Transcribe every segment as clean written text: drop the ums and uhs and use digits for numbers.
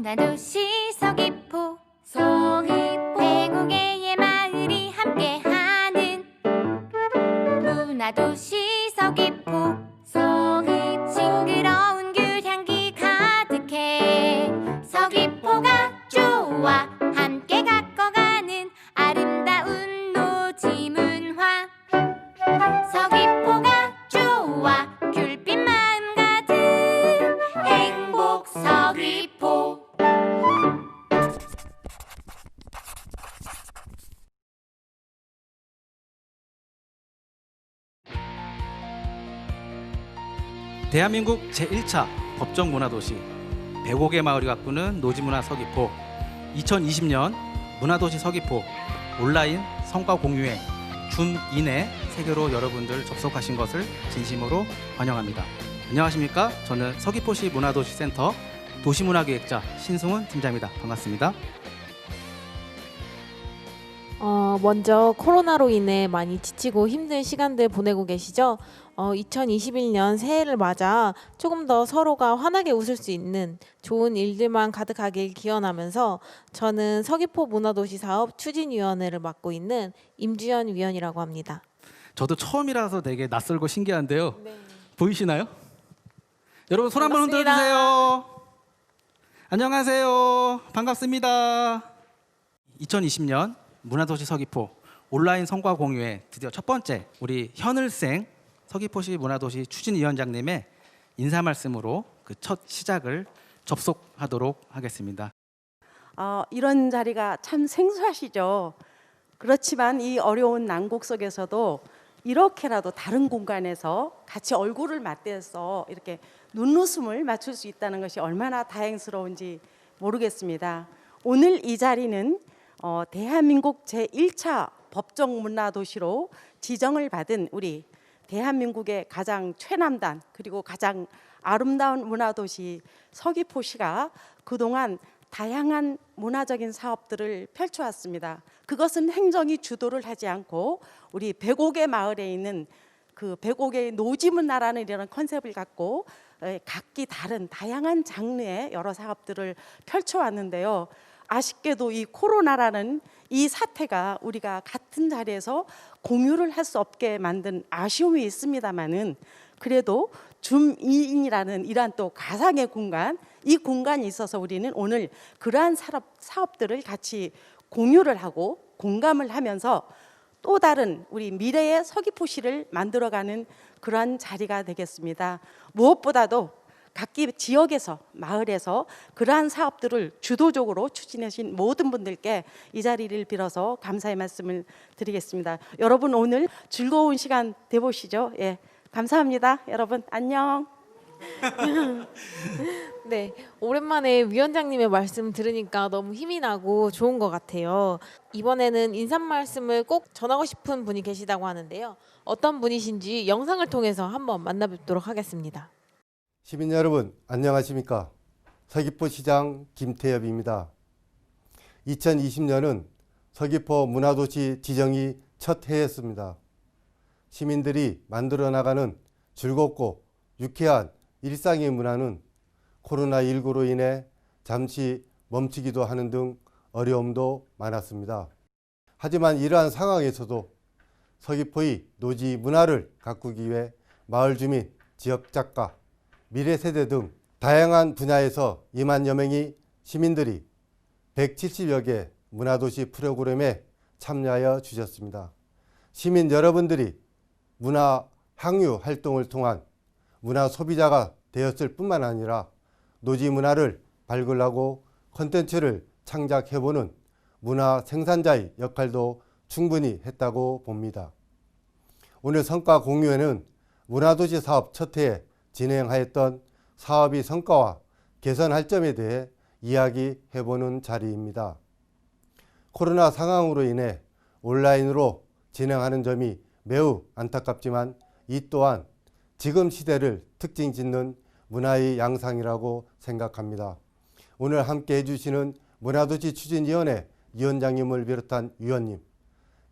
문화도시 서귀포 백오개의 마을이 함께하는 문화도시 서귀포 싱그러운 귤향기 가득해 서귀포가 좋아 함께 가꿔가는 아름다운 노지문화 서귀포가 좋아 귤빛 마음 가득 행복 서귀포. 대한민국 제1차 법정문화도시 105개 마을이 가꾸는 노지문화 서귀포 2020년 문화도시 서귀포 온라인 성과 공유회 줌 인의 세계로 여러분들 접속하신 것을 진심으로 환영합니다. 안녕하십니까? 저는 서귀포시 문화도시센터 도시문화기획자 신승훈 팀장입니다. 반갑습니다. 먼저 코로나로 인해 많이 지치고 힘든 시간들 보내고 계시죠? 2021년 새해를 맞아 조금 더 서로가 환하게 웃을 수 있는 좋은 일들만 가득하길 기원하면서 저는 서귀포 문화도시 사업 추진위원회를 맡고 있는 임주연 위원이라고 합니다. 저도 처음이라서 되게 낯설고 신기한데요. 네. 보이시나요? 여러분 손 한번 흔들어 반갑습니다. 주세요. 안녕하세요. 반갑습니다. 2020년 문화도시 서귀포 온라인 성과 공유회 드디어 첫 번째 우리 현을생 서귀포시 문화도시 추진위원장님의 인사 말씀으로 그 첫 시작을 접속하도록 하겠습니다. 이런 자리가 참 생소하시죠. 그렇지만 이 어려운 난국 속에서도 이렇게라도 다른 공간에서 같이 얼굴을 맞대서 이렇게 눈웃음을 맞출 수 있다는 것이 얼마나 다행스러운지 모르겠습니다. 오늘 이 자리는 대한민국 제1차 법정문화도시로 지정을 받은 우리 대한민국의 가장 최남단 그리고 가장 아름다운 문화도시 서귀포시가 그동안 다양한 문화적인 사업들을 펼쳐왔습니다. 그것은 행정이 주도를 하지 않고 우리 105개 마을에 있는 그 105개의 노지문화라는 이런 컨셉을 갖고 각기 다른 다양한 장르의 여러 사업들을 펼쳐왔는데요. 아쉽게도 이 코로나라는 이 사태가 우리가 같은 자리에서 공유를 할 수 없게 만든 아쉬움이 있습니다만은 그래도 줌인이라는 이러한 또 가상의 공간, 이 공간이 있어서 우리는 오늘 그러한 사업들을 같이 공유를 하고 공감을 하면서 또 다른 우리 미래의 서귀포시를 만들어가는 그러한 자리가 되겠습니다. 무엇보다도 각기 지역에서 마을에서 그러한 사업들을 주도적으로 추진하신 모든 분들께 이 자리를 빌어서 감사의 말씀을 드리겠습니다. 여러분 오늘 즐거운 시간 되보시죠. 예, 감사합니다. 여러분 안녕. 네, 오랜만에 위원장님의 말씀 들으니까 너무 힘이 나고 좋은 것 같아요. 이번에는 인사 말씀을 꼭 전하고 싶은 분이 계시다고 하는데요. 어떤 분이신지 영상을 통해서 한번 만나뵙도록 하겠습니다. 시민 여러분 안녕하십니까? 서귀포시장 김태엽입니다. 2020년은 서귀포 문화도시 지정이 첫 해였습니다. 시민들이 만들어 나가는 즐겁고 유쾌한 일상의 문화는 코로나19로 인해 잠시 멈추기도 하는 등 어려움도 많았습니다. 하지만 이러한 상황에서도 서귀포의 노지 문화를 가꾸기 위해 마을 주민, 지역 작가, 미래 세대 등 다양한 분야에서 2만여 명의 시민들이 170여 개 문화도시 프로그램에 참여하여 주셨습니다. 시민 여러분들이 문화 항유 활동을 통한 문화 소비자가 되었을 뿐만 아니라 노지 문화를 발굴하고 콘텐츠를 창작해보는 문화 생산자의 역할도 충분히 했다고 봅니다. 오늘 성과 공유회는 문화도시 사업 첫 해에 진행하였던 사업의 성과와 개선할 점에 대해 이야기해보는 자리입니다. 코로나 상황으로 인해 온라인으로 진행하는 점이 매우 안타깝지만 이 또한 지금 시대를 특징 짓는 문화의 양상이라고 생각합니다. 오늘 함께 해주시는 문화도시 추진위원회 위원장님을 비롯한 위원님,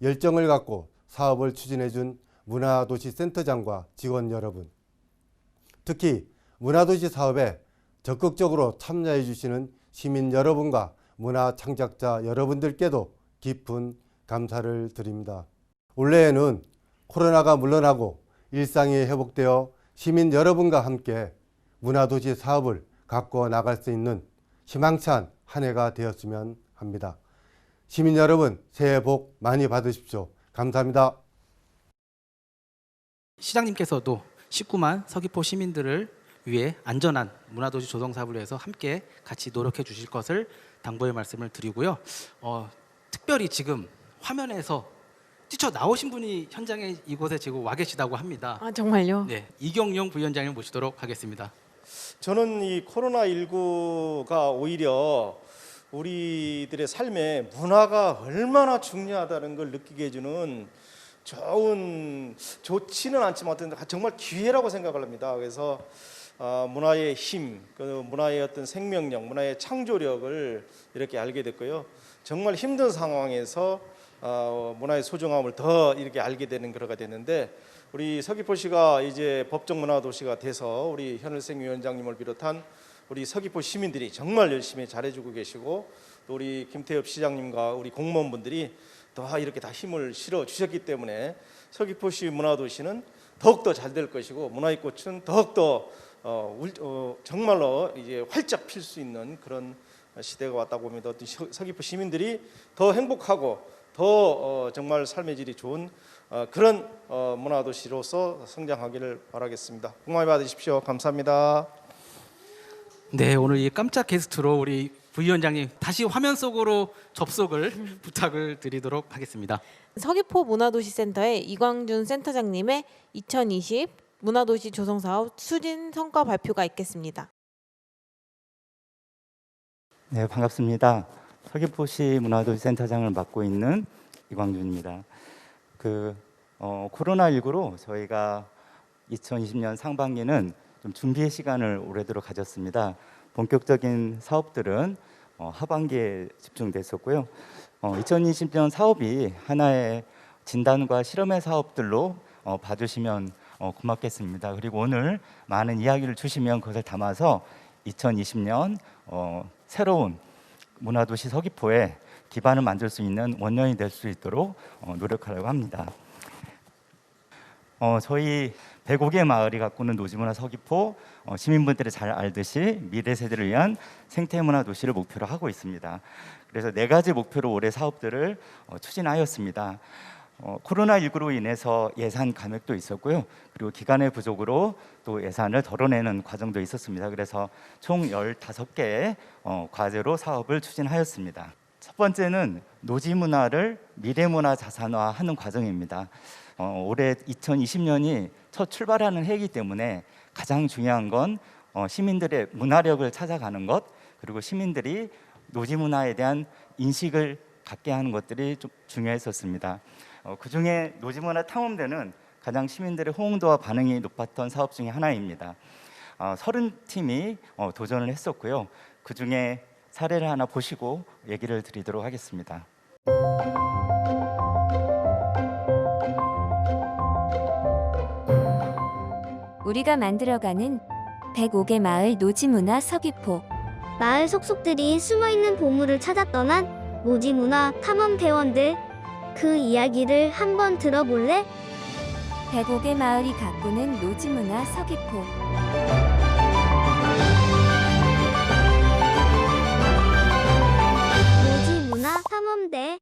열정을 갖고 사업을 추진해준 문화도시센터장과 직원 여러분, 특히 문화도시 사업에 적극적으로 참여해 주시는 시민 여러분과 문화 창작자 여러분들께도 깊은 감사를 드립니다. 올해에는 코로나가 물러나고 일상이 회복되어 시민 여러분과 함께 문화도시 사업을 가꾸어 나갈 수 있는 희망찬 한 해가 되었으면 합니다. 시민 여러분, 새해 복 많이 받으십시오. 감사합니다. 시장님께서도 19만 서귀포 시민들을 위해 안전한 문화도시 조성 사업을 위해서 함께 같이 노력해 주실 것을 당부의 말씀을 드리고요. 특별히 지금 화면에서 뛰쳐 나오신 분이 현장에 이곳에 지금 와 계시다고 합니다. 아 정말요? 네, 이경용 부위원장님 모시도록 하겠습니다. 저는 이 코로나19가 오히려 우리들의 삶에 문화가 얼마나 중요하다는 걸 느끼게 해주는 좋지는 않지만 정말 기회라고 생각을 합니다. 그래서 문화의 힘, 그 문화의 어떤 생명력, 문화의 창조력을 이렇게 알게 됐고요. 정말 힘든 상황에서 문화의 소중함을 더 이렇게 알게 되는 그러가 됐는데, 우리 서귀포시가 이제 법정 문화도시가 돼서 우리 현을생 위원장님을 비롯한 우리 서귀포 시민들이 정말 열심히 잘해주고 계시고, 또 우리 김태엽 시장님과 우리 공무원분들이 더 이렇게 다 힘을 실어 주셨기 때문에 서귀포시 문화도시는 더욱더 잘 될 것이고, 문화의 꽃은 더욱더 정말로 이제 활짝 필 수 있는 그런 시대가 왔다고 봅니다. 서귀포 시민들이 더 행복하고 더 정말 삶의 질이 좋은 그런 문화도시로서 성장하기를 바라겠습니다. 복 많이 받으십시오. 감사합니다. 네, 오늘 이 깜짝 게스트로 우리 부위원장님 다시 화면 속으로 접속을 부탁을 드리도록 하겠습니다. 서귀포 문화도시센터의 이광준 센터장님의 2020 문화도시 조성사업 추진 성과 발표가 있겠습니다. 네, 반갑습니다. 서귀포시 문화도시센터장을 맡고 있는 이광준입니다. 코로나19로 저희가 2020년 상반기는 좀 준비의 시간을 오래도록 가졌습니다. 본격적인 사업들은 하반기에 집중됐었고요. 2020년 사업이 하나의 진단과 실험의 사업들로 봐주시면 고맙겠습니다. 그리고 오늘 많은 이야기를 주시면 그것을 담아서 2020년 새로운 문화도시 서귀포에 기반을 만들 수 있는 원년이 될 수 있도록 노력하려고 합니다. 저희 105개 마을이 가꾸는 노지문화 서귀포, 시민분들이 잘 알듯이 미래 세대를 위한 생태문화 도시를 목표로 하고 있습니다. 그래서 4가지 목표로 올해 사업들을 추진하였습니다. 코로나19로 인해서 예산 감액도 있었고요. 그리고 기간의 부족으로 또 예산을 덜어내는 과정도 있었습니다. 그래서 총 15개의 과제로 사업을 추진하였습니다. 첫 번째는 노지문화를 미래문화 자산화하는 과정입니다. 올해 2020년이 첫 출발하는 해이기 때문에 가장 중요한 건 시민들의 문화력을 찾아가는 것, 그리고 시민들이 노지문화에 대한 인식을 갖게 하는 것들이 좀 중요했었습니다. 그중에 노지문화 탐험대는 가장 시민들의 호응도와 반응이 높았던 사업 중에 하나입니다. 30팀이 도전을 했었고요. 그중에 사례를 하나 보시고 얘기를 드리도록 하겠습니다. 우리가 만들어가는 105개 마을 노지문화 서귀포. 마을 속속들이 숨어있는 보물을 찾아 떠난 노지문화 탐험 대원들, 그 이야기를 한번 들어볼래? 105개 마을이 가꾸는 노지문화 서귀포. 노지문화 탐험대.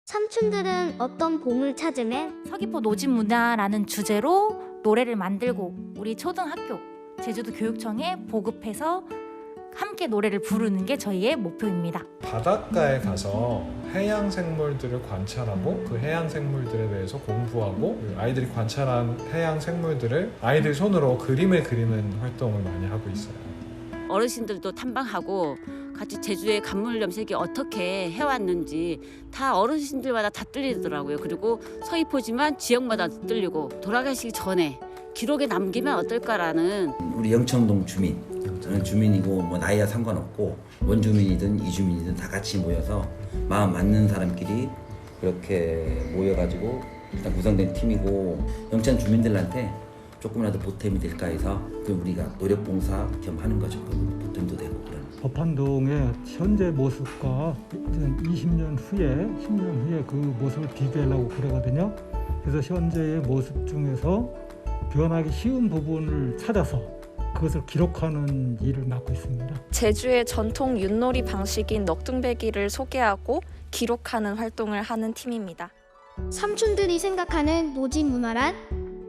삼촌들은 어떤 보물 찾으면 서귀포 노지문화라는 주제로 노래를 만들고 우리 초등학교, 제주도 교육청에 보급해서 함께 노래를 부르는 게 저희의 목표입니다. 바닷가에 가서 해양 생물들을 관찰하고 그 해양 생물들에 대해서 공부하고, 아이들이 관찰한 해양 생물들을 아이들 손으로 그림을 그리는 활동을 많이 하고 있어요. 어르신들도 탐방하고 같이 제주의 간물 염색이 어떻게 해왔는지 다 어르신들마다 다 틀리더라고요. 그리고 서귀포지만 지역마다 틀리고, 돌아가시기 전에 기록에 남기면 어떨까라는. 우리 영천동 주민, 저는 주민이고 뭐 나이와 상관없고 원주민이든 이주민이든 다 같이 모여서 마음 맞는 사람끼리 그렇게 모여가지고 일단 구성된 팀이고, 영천 주민들한테 조금이라도 보탬이 될까 해서 우리가 노력봉사 겸 하는 거죠. 보탬도 되고. 법한동의 현재 모습과 20년 후에, 10년 후에 그 모습을 비교하려고 그러거든요. 그래서 현재의 모습 중에서 변하기 쉬운 부분을 찾아서 그것을 기록하는 일을 맡고 있습니다. 제주의 전통 윷놀이 방식인 넋등배기를 소개하고 기록하는 활동을 하는 팀입니다. 삼촌들이 생각하는 노지 문화란?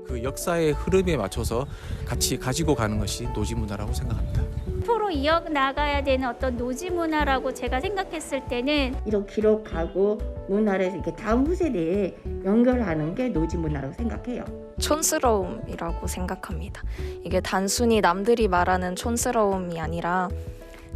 그 역사의 흐름에 맞춰서 같이 가지고 가는 것이 노지 문화라고 생각합니다. 앞으로 이어나가야 되는 어떤 노지 문화라고 제가 생각했을 때는 이렇게 기록하고 문화를 이렇게 다음 후세대에 연결하는 게 노지 문화라고 생각해요. 촌스러움이라고 생각합니다. 이게 단순히 남들이 말하는 촌스러움이 아니라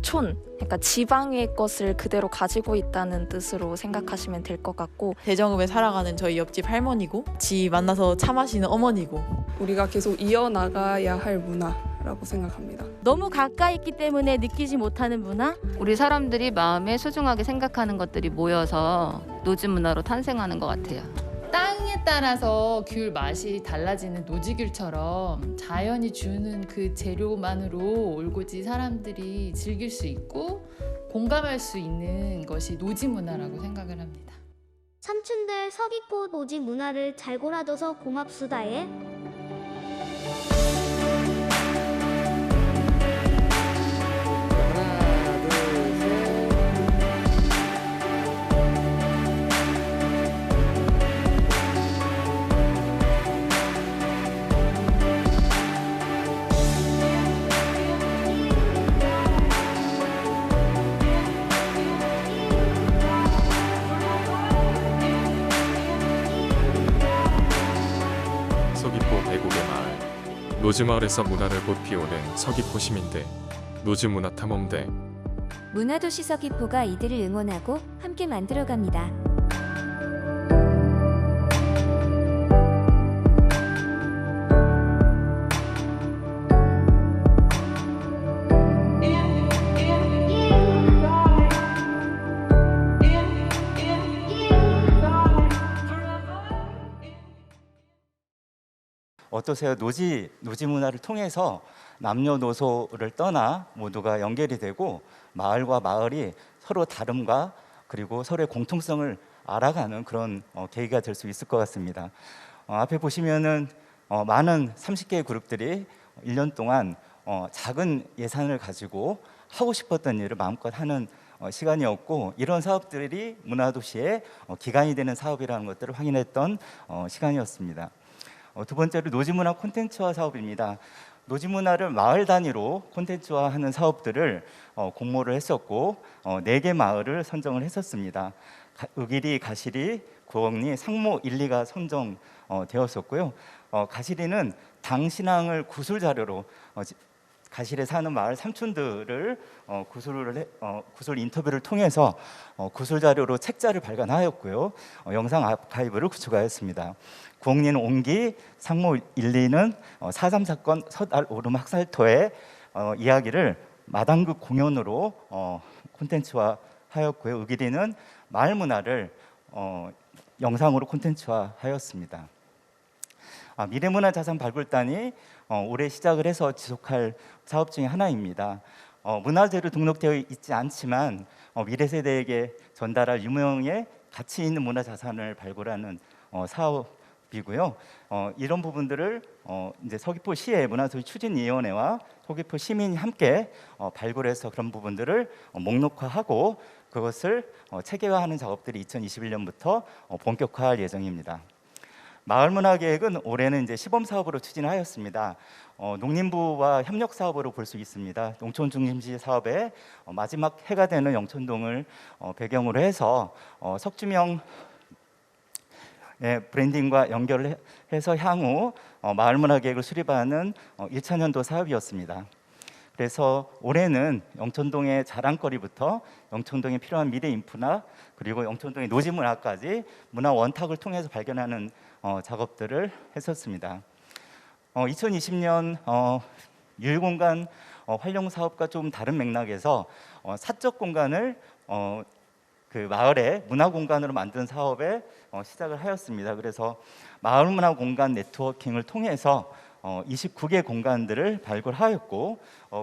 그러니까 지방의 것을 그대로 가지고 있다는 뜻으로 생각하시면 될 것 같고, 대정읍에 살아가는 저희 옆집 할머니고 지 만나서 차 마시는 어머니고, 우리가 계속 이어나가야 할 문화라고 생각합니다. 너무 가까이 있기 때문에 느끼지 못하는 문화? 우리 사람들이 마음에 소중하게 생각하는 것들이 모여서 노지 문화로 탄생하는 것 같아요. 땅에 따라서 귤 맛이 달라지는 노지귤처럼 자연이 주는 그 재료만으로 올고지 사람들이 즐길 수 있고 공감할 수 있는 것이 노지 문화라고 생각을 합니다. 삼촌들 서귀포 노지 문화를 잘 골라줘서 고맙수다에. 서귀포 백옥의 마을, 노지마을에서 문화를 꽃피우는 서귀포 시민대, 노지문화탐험대. 문화도시 서귀포가 이들을 응원하고 함께 만들어갑니다. 어떠세요? 노지 문화를 통해서 남녀노소를 떠나 모두가 연결이 되고 마을과 마을이 서로 다름과 그리고 서로의 공통성을 알아가는 그런 계기가 될 수 있을 것 같습니다. 앞에 보시면은 많은 30개의 그룹들이 1년 동안 작은 예산을 가지고 하고 싶었던 일을 마음껏 하는 시간이었고, 이런 사업들이 문화도시의 기반이 되는 사업이라는 것들을 확인했던 시간이었습니다. 두 번째로 노지문화 콘텐츠화 사업입니다. 노지문화를 마을 단위로 콘텐츠화하는 사업들을 공모를 했었고 4개 마을을 선정을 했었습니다. 의길이, 가시리, 구억리, 상모 1, 2가 선정되었었고요. 가시리는 당신항을 구술 자료로 가실에 사는 마을 삼촌들을 구술 인터뷰를 통해서 구술 자료로 책자를 발간하였고요. 영상 아카이브를 구축하였습니다. 구억리는 옹기, 상모 1, 2는 4.3 사건 섣알 오름 학살토의 이야기를 마당극 공연으로 콘텐츠화하였고요. 의길이는 마을 문화를 영상으로 콘텐츠화하였습니다. 미래문화자산 발굴단이 올해 시작을 해서 지속할 사업 중에 하나입니다. 문화재로 등록되어 있지 않지만 미래 세대에게 전달할 유명의 가치 있는 문화자산을 발굴하는 사업이고요. 이런 부분들을 이제 서귀포시의 문화도시 추진위원회와 서귀포 시민이 함께 발굴해서 그런 부분들을 목록화하고 그것을 체계화하는 작업들이 2021년부터 본격화할 예정입니다. 마을문화계획은 올해는 이제 시범 사업으로 추진하였습니다. 농림부와 협력 사업으로 볼 수 있습니다. 농촌 중심지 사업의 마지막 해가 되는 영천동을 배경으로 해서 석주명 브랜딩과 연결을 해서 향후 마을문화계획을 수립하는 1차년도 사업이었습니다. 그래서 올해는 영천동의 자랑거리부터 영천동에 필요한 미래 인프라 그리고 영천동의 노지문화까지 문화 원탁을 통해서 발견하는 작업들을 했었습니다. 2020년 유휴공간 활용 사업과 좀 다른 맥락에서 사적 공간을 그 마을의 문화 공간으로 만든 사업에 시작을 하였습니다. 그래서 마을 문화 공간 네트워킹을 통해서 29개 공간들을 발굴하였고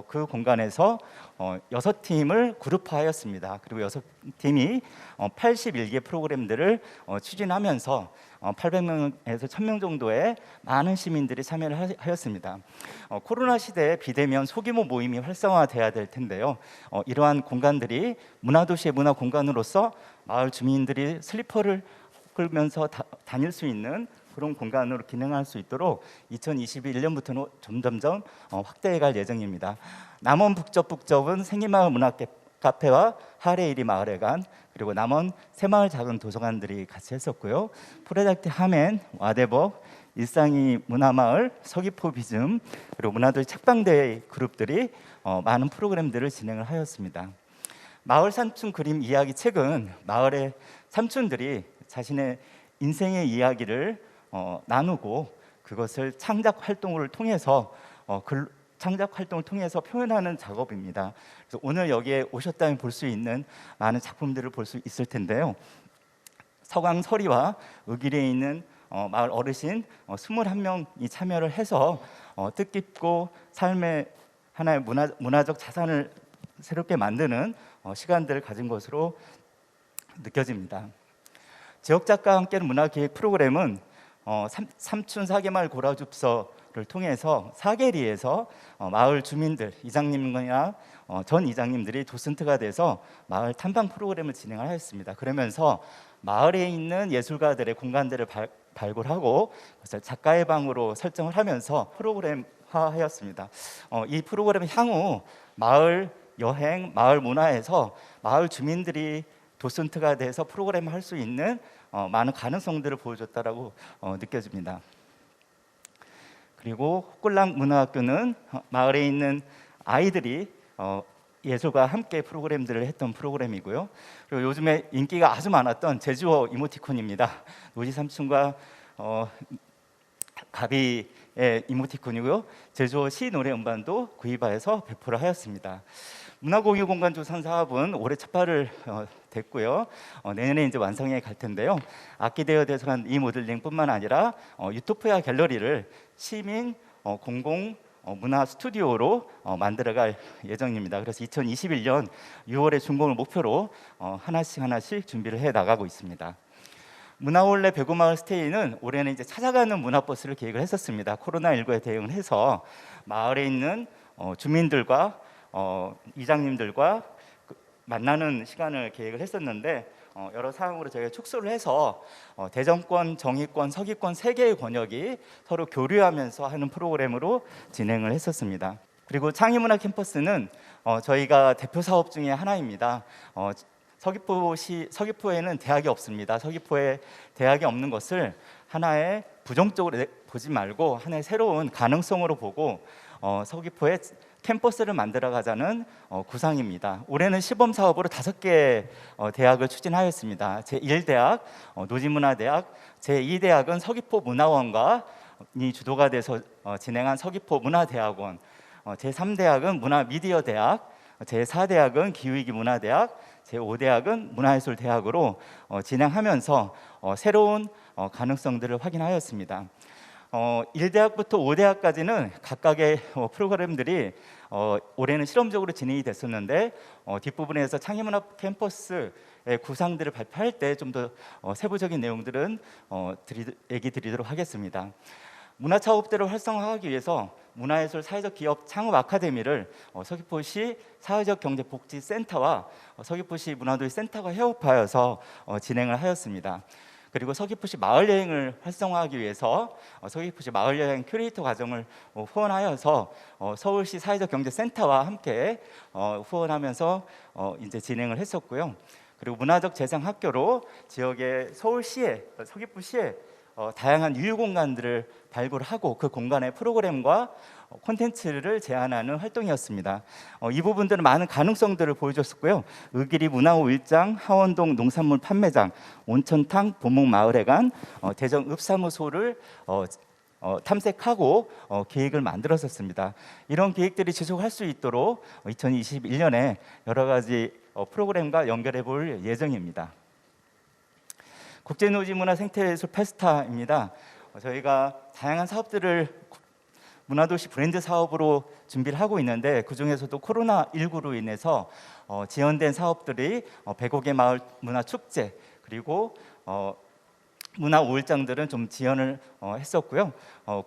그 공간에서 6팀을 그룹화하였습니다. 그리고 6팀이 81개 프로그램들을 추진하면서 800명에서 1000명 정도의 많은 시민들이 참여를 하였습니다. 코로나 시대에 비대면 소규모 모임이 활성화돼야 될 텐데요. 이러한 공간들이 문화도시의 문화 공간으로서 마을 주민들이 슬리퍼를 끌면서 다닐 수 있는 그런 공간으로 기능할 수 있도록 2021년부터는 점점점 확대해갈 예정입니다. 남원 북접은 생기마을 문화 카페와 하레이리 마을회관, 그리고 남원 새마을 작은 도서관들이 같이 했었고요. 프로젝트 하멘, 와대복, 일상이 문화마을, 서귀포 비즘, 그리고 문화도시 책방대회 그룹들이 많은 프로그램들을 진행을 하였습니다. 마을 삼촌 그림 이야기 책은 마을의 삼촌들이 자신의 인생의 이야기를 나누고 그것을 창작 활동을 통해서 표현하는 작업입니다. 그래서 오늘 여기에 오셨다면 볼 수 있는 많은 작품들을 볼 수 있을 텐데요. 서강 서리와 의길에 있는 마을 어르신 21명이 참여를 해서 뜻깊고 삶의 하나의 문화적 자산을 새롭게 만드는 시간들을 가진 것으로 느껴집니다. 지역 작가와 함께하는 문화기획 프로그램은 삼춘 사계마을 고라줍서를 통해서 사계리에서 마을 주민들, 이장님이나 전 이장님들이 도슨트가 돼서 마을 탐방 프로그램을 진행하였습니다. 그러면서 마을에 있는 예술가들의 공간들을 발굴하고 그것을 작가의 방으로 설정을 하면서 프로그램화하였습니다. 이 프로그램은 향후 마을 여행, 마을 문화에서 마을 주민들이 도슨트가 돼서 프로그램을 할 수 있는 많은 가능성들을 보여줬다라고 느껴집니다. 그리고 호꿀랑 문화학교는 마을에 있는 아이들이 예술과 함께 프로그램들을 했던 프로그램이고요. 그리고 요즘에 인기가 아주 많았던 제주어 이모티콘입니다. 노지 삼촌과 가비의 이모티콘이고요. 제주어 시 노래 음반도 구입하여서 배포를 하였습니다. 문화공유공간 조성 사업은 올해 첫 발을 됐고요. 내년에 이제 완성해 갈 텐데요. 악기대여 대상한 이 모델링뿐만 아니라 유토피아 갤러리를 시민 공공 문화 스튜디오로 만들어갈 예정입니다. 그래서 2021년 6월에 준공을 목표로 하나씩 준비를 해 나가고 있습니다. 문화올레 배구마을 스테이는 올해는 이제 찾아가는 문화버스를 계획을 했었습니다. 코로나19에 대응을 해서 마을에 있는 주민들과 이장님들과 만나는 시간을 계획을 했었는데 여러 사항으로 저희가 축소를 해서 대전권, 정의권, 서귀권 3개의 권역이 서로 교류하면서 하는 프로그램으로 진행을 했었습니다. 그리고 창의문화 캠퍼스는 저희가 대표 사업 중에 하나입니다. 서귀포에는 대학이 없습니다. 서귀포에 대학이 없는 것을 하나의 부정적으로 보지 말고 하나의 새로운 가능성으로 보고 서귀포에 캠퍼스를 만들어가자는 구상입니다. 올해는 시범 사업으로 5개 대학을 추진하였습니다. 제1대학 노지문화대학, 제2대학은 서귀포문화원과이 주도가 돼서 진행한 서귀포문화대학원, 제3대학은 문화미디어대학, 제4대학은 기후위기문화대학, 제5대학은 문화예술대학으로 진행하면서 새로운 가능성들을 확인하였습니다. 1대학부터 5대학까지는 각각의 프로그램들이 올해는 실험적으로 진행이 됐었는데 뒷부분에서 창의문화 캠퍼스의 구상들을 발표할 때 좀 더 세부적인 내용들은 얘기 드리도록 하겠습니다. 문화차업들을 활성화하기 위해서 문화예술 사회적 기업 창업 아카데미를 서귀포시 사회적경제복지센터와 서귀포시 문화도시 센터가 협업하여서 진행을 하였습니다. 그리고 서귀포시 마을여행을 활성화하기 위해서 서귀포시 마을여행 큐레이터 과정을 후원하여서 서울시 사회적경제센터와 함께 후원하면서 이제 진행을 했었고요. 그리고 문화적 재생학교로 지역의 서울시에 서귀포시에 다양한 유휴공간들을 발굴하고 그 공간의 프로그램과 콘텐츠를 제안하는 활동이었습니다. 이 부분들은 많은 가능성들을 보여줬었고요. 의길이 문화오일장, 하원동 농산물 판매장, 온천탕 본목마을회관, 대전 읍사무소를 탐색하고 계획을 만들었었습니다. 이런 계획들이 지속할 수 있도록 2021년에 여러 가지 프로그램과 연결해 볼 예정입니다. 국제노지문화 생태예술 페스타입니다. 저희가 다양한 사업들을 문화도시 브랜드 사업으로 준비를 하고 있는데 그중에서도 코로나19로 인해서 지연된 사업들이 105개 마을 문화축제 그리고 문화 5일장들은 좀 지연을 했었고요.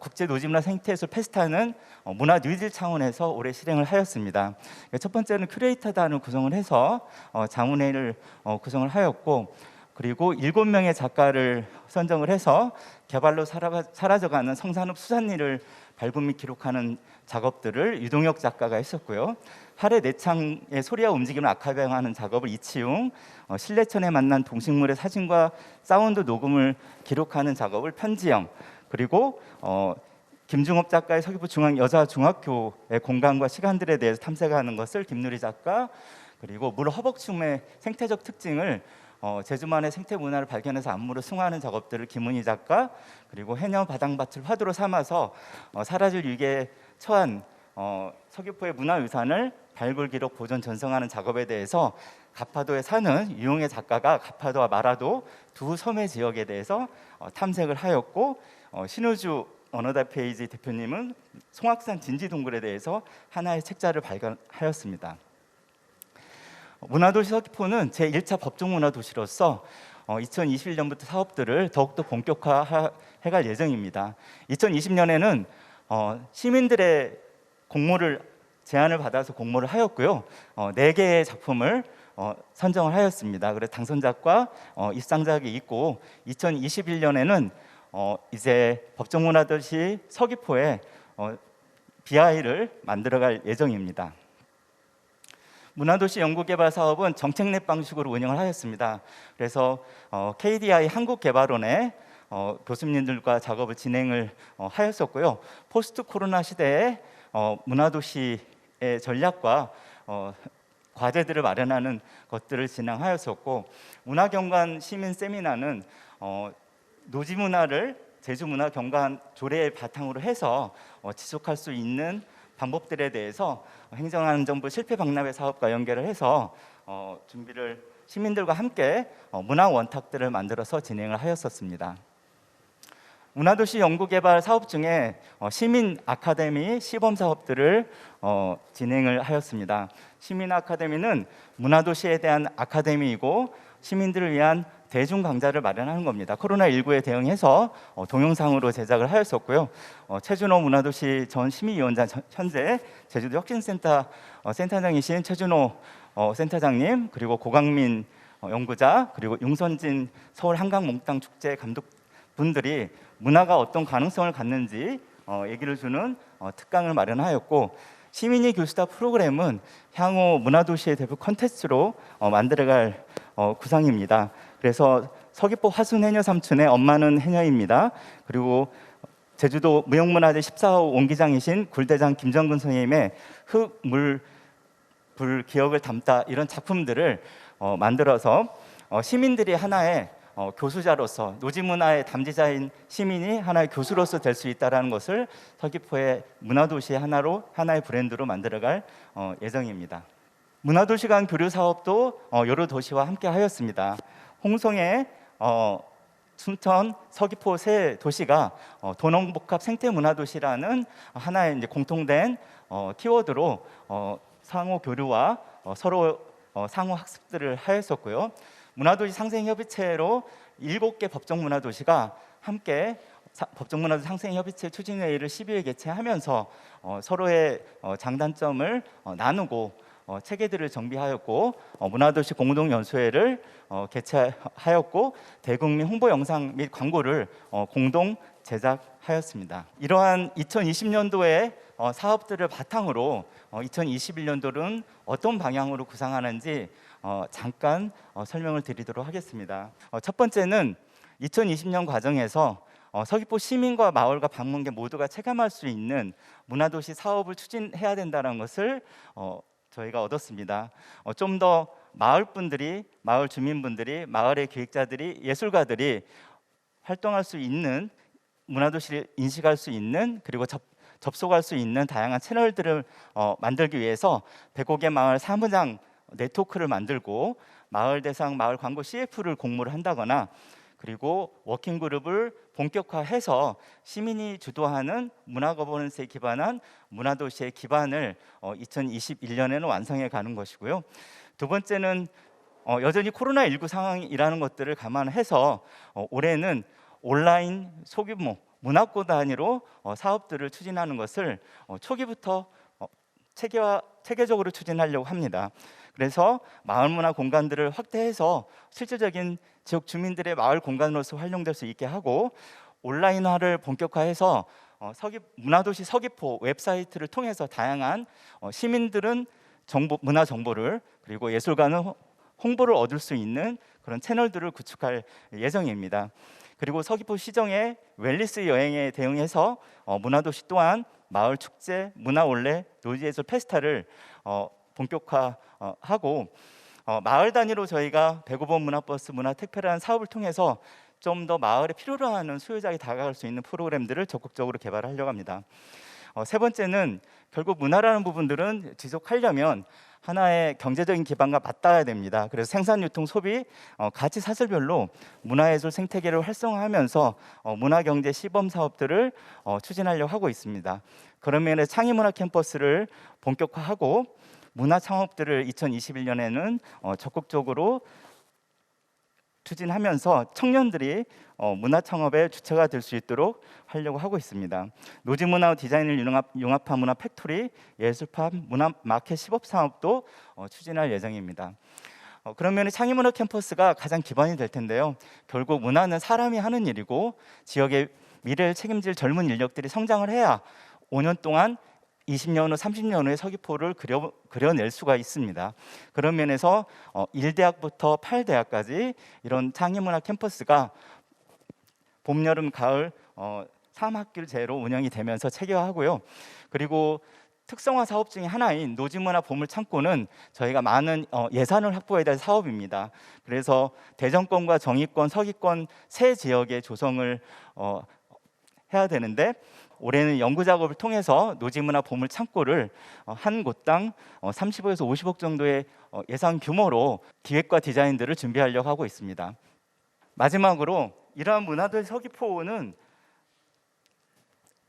국제 노지문화 생태예술 페스타는 문화 뉴딜 차원에서 올해 실행을 하였습니다. 첫 번째는 큐레이터단을 구성을 해서 자문회를 구성을 하였고, 그리고 7명의 작가를 선정을 해서 개발로 사라져가는 성산읍 수산리를 발굴 및 기록하는 작업들을 유동혁 작가가 했었고요. 하래 내창의 소리와 움직임을 아카이브하는 작업을 이치웅, 실내천에 만난 동식물의 사진과 사운드 녹음을 기록하는 작업을 편지영, 그리고 김중업 작가의 서귀포 중앙 여자 중학교의 공간과 시간들에 대해서 탐색하는 것을 김누리 작가, 그리고 물 허벅춤의 생태적 특징을 제주만의 생태 문화를 발견해서 안무로 승화하는 작업들을 김은희 작가, 그리고 해녀 바당밭을 화두로 삼아서 사라질 위기에 처한 서귀포의 문화유산을 발굴 기록 보존 전승하는 작업에 대해서 가파도에 사는 유용의 작가가 가파도와 마라도 두 섬의 지역에 대해서 탐색을 하였고, 신우주 어너다 페이지 대표님은 송악산 진지동굴에 대해서 하나의 책자를 발간하였습니다. 문화도시 서귀포는 제1차 법정문화도시로서 2021년부터 사업들을 더욱더 본격화해갈 예정입니다. 2020년에는 시민들의 공모를 제안을 받아서 공모를 하였고요. 4개의 작품을 선정을 하였습니다. 그래서 당선작과 입상작이 있고, 2021년에는 이제 법정문화도시 서귀포에 BI를 만들어갈 예정입니다. 문화도시 연구개발 사업은 정책 넷 방식으로 운영을 하였습니다. 그래서 KDI 한국개발원의 교수님들과 작업을 진행을 하였었고요. 포스트 코로나 시대에 문화도시의 전략과 과제들을 마련하는 것들을 진행하였었고, 문화경관 시민 세미나는 노지문화를 제주문화경관 조례의 바탕으로 해서 지속할 수 있는 방법들에 대해서 행정안전부 실패박람회 사업과 연계를 해서 준비를 시민들과 함께 문화 원탁들을 만들어서 진행을 하였었습니다. 문화도시 연구개발 사업 중에 시민 아카데미 시범 사업들을 진행을 하였습니다. 시민 아카데미는 문화도시에 대한 아카데미이고 시민들을 위한 대중 강좌를 마련하는 겁니다. 코로나19에 대응해서 동영상으로 제작을 하였었고요. 최준호 문화도시 전 심의위원장, 현재 제주도 혁신센터 센터장이신 최준호 센터장님, 그리고 고강민 연구자, 그리고 용선진 서울 한강몽땅 축제 감독분들이 문화가 어떤 가능성을 갖는지 얘기를 주는 특강을 마련하였고, 시민이 교수다 프로그램은 향후 문화도시의 대표 콘텐츠로 만들어갈 구상입니다. 그래서 서귀포 화순 해녀 삼촌의 엄마는 해녀입니다. 그리고 제주도 무형문화재 14호 원기장이신 굴대장 김정근 선생님의 흙, 물, 불, 기억을 담다, 이런 작품들을 만들어서 시민들이 하나의 교수자로서, 노지문화의 담지자인 시민이 하나의 교수로서 될 수 있다는 것을 서귀포의 문화도시의 하나의 브랜드로 만들어갈 예정입니다. 문화도시 간 교류 사업도 여러 도시와 함께 하였습니다. 홍성의 순천, 서귀포 세 도시가 도농복합 생태문화도시라는 하나의 이제 공통된 키워드로 상호 교류와 서로 상호 학습들을 하였었고요. 문화도시 상생협의체로 7개 법정문화도시가 함께 법정문화도시 상생협의체 추진회의를 12회 개최하면서 서로의 장단점을 나누고 체계들을 정비하였고, 문화도시 공동연수회를 개최하였고, 대국민 홍보 영상 및 광고를 공동 제작하였습니다. 이러한 2020년도의 사업들을 바탕으로 2021년도는 어떤 방향으로 구상하는지 잠깐 설명을 드리도록 하겠습니다. 첫 번째는 2020년 과정에서 서귀포 시민과 마을과 방문객 모두가 체감할 수 있는 문화도시 사업을 추진해야 된다는 것을 저희가 얻었습니다. 좀 더 마을 분들이, 마을 주민분들이, 마을의 기획자들이, 예술가들이 활동할 수 있는, 문화도시를 인식할 수 있는, 그리고 접속할 수 있는 다양한 채널들을 만들기 위해서 105개 마을 사무장 네트워크를 만들고 마을 대상 마을 광고 CF를 공모를 한다거나, 그리고 워킹 그룹을 본격화해서 시민이 주도하는 문화 거버넌스에 기반한 문화도시의 기반을 2021년에는 완성해 가는 것이고요. 두 번째는 여전히 코로나19 상황이라는 것들을 감안해서 올해는 온라인 소규모 문학고 단위로 사업들을 추진하는 것을 초기부터 체계적으로 추진하려고 합니다. 그래서 마을 문화 공간들을 확대해서 실질적인 지역 주민들의 마을 공간으로서 활용될 수 있게 하고, 온라인화를 본격화해서 문화도시 서귀포 웹사이트를 통해서 다양한 시민들은 문화 정보를, 그리고 예술가는 홍보를 얻을 수 있는 그런 채널들을 구축할 예정입니다. 그리고 서귀포 시정의 웰리스 여행에 대응해서 문화도시 또한 마을 축제, 문화 올레, 노지예술 페스타를 본격화하고, 마을 단위로 저희가 105번 문화버스 문화택배라는 사업을 통해서 좀 더 마을에 필요로 하는 수요자에 다가갈 수 있는 프로그램들을 적극적으로 개발하려고 합니다. 세 번째는 결국 문화라는 부분들은 지속하려면 하나의 경제적인 기반과 맞닿아야 됩니다. 그래서 생산, 유통, 소비 가치 사슬별로 문화예술 생태계를 활성화하면서 문화경제 시범 사업들을 추진하려고 하고 있습니다. 그런 면에 창의문화 캠퍼스를 본격화하고 문화 창업들을 2021년에는 적극적으로 추진하면서 청년들이 문화 창업의 주체가 될 수 있도록 하려고 하고 있습니다. 노지문화 디자인을 융합한 문화 팩토리, 예술팝, 문화 마켓 시범 사업도 추진할 예정입니다. 그러면 창의문화 캠퍼스가 가장 기반이 될 텐데요. 결국 문화는 사람이 하는 일이고 지역의 미래를 책임질 젊은 인력들이 성장을 해야 5년 동안 20년 후, 30년 후에 서귀포를 그려낼 수가 있습니다. 그런 면에서 1대학부터 8대학까지 이런 창의문화 캠퍼스가 봄, 여름, 가을 3학기제로 운영이 되면서 체계화하고요. 그리고 특성화 사업 중에 하나인 노지문화 보물창고는 저희가 많은 예산을 확보해야 될 사업입니다. 그래서 대전권과 정의권, 서귀권 세 지역의 조성을 해야 되는데, 올해는 연구 작업을 통해서 노지문화 보물 창고를 한 곳당 35에서 50억 정도의 예산 규모로 기획과 디자인들을 준비하려고 하고 있습니다. 마지막으로 이러한 문화도시 서귀포는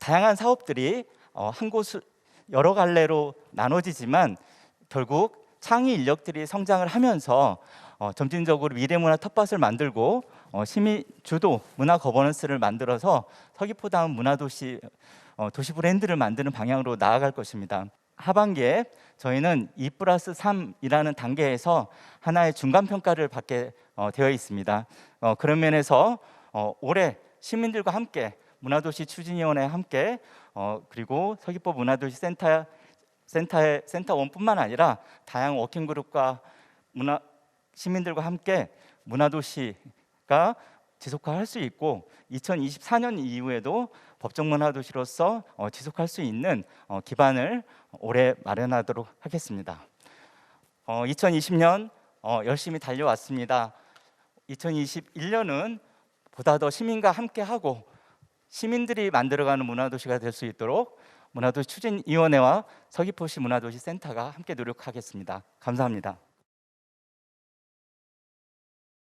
다양한 사업들이 한 곳 여러 갈래로 나눠지지만 결국 창의 인력들이 성장을 하면서 점진적으로 미래문화 텃밭을 만들고 시민 주도 문화 거버넌스를 만들어서 서귀포다운 문화도시 도시 브랜드를 만드는 방향으로 나아갈 것입니다. 하반기에 저희는 2+3이라는 단계에서 하나의 중간평가를 받게 되어 있습니다. 그런 면에서 올해 시민들과 함께 문화도시 추진위원회와 함께 그리고 서귀포 문화도시 센터의 센터원뿐만 아니라 다양한 워킹그룹과 시민들과 함께 문화도시가 지속화할 수 있고 2024년 이후에도 법정 문화도시로서 지속할 수 있는 기반을 올해 마련하도록 하겠습니다. 2020년 열심히 달려왔습니다. 2021년은 보다 더 시민과 함께하고 시민들이 만들어가는 문화도시가 될 수 있도록 문화도시 추진위원회와 서귀포시 문화도시 센터가 함께 노력하겠습니다. 감사합니다.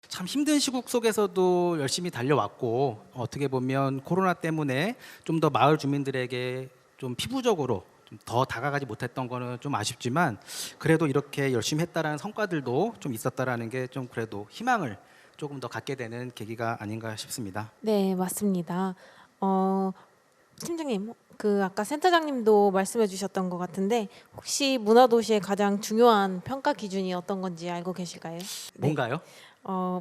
참 힘든 시국 속에서도 열심히 달려왔고, 어떻게 보면 코로나 때문에 좀 더 마을 주민들에게 좀 피부적으로 좀 더 다가가지 못했던 거는 좀 아쉽지만, 그래도 이렇게 열심히 했다라는 성과들도 좀 있었다라는 게 좀 그래도 희망을 조금 더 갖게 되는 계기가 아닌가 싶습니다. 네, 맞습니다. 팀장님, 아까 센터장님도 말씀해 주셨던 것 같은데 혹시 문화도시의 가장 중요한 평가 기준이 어떤 건지 알고 계실까요? 뭔가요?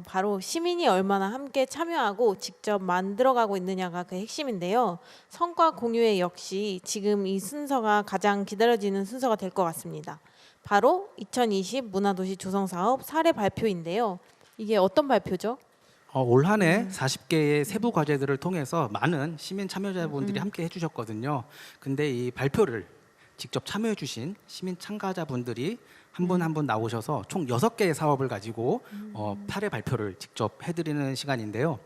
바로 시민이 얼마나 함께 참여하고 직접 만들어가고 있느냐가 그 핵심인데요. 성과 공유회 역시 지금 이 순서가 가장 기다려지는 순서가 될 것 같습니다. 바로 2020 문화도시 조성사업 사례 발표인데요. 이게 어떤 발표죠? 올 한 해 40개의 세부 과제들을 통해서 많은 시민 참여자분들이 함께 해주셨거든요. 근데 이 발표를 직접 참여해주신 시민 참가자분들이 한 분 한 분 나오셔서 총 6개의 사업을 가지고 사례 발표를 직접 해드리는 시간인데요.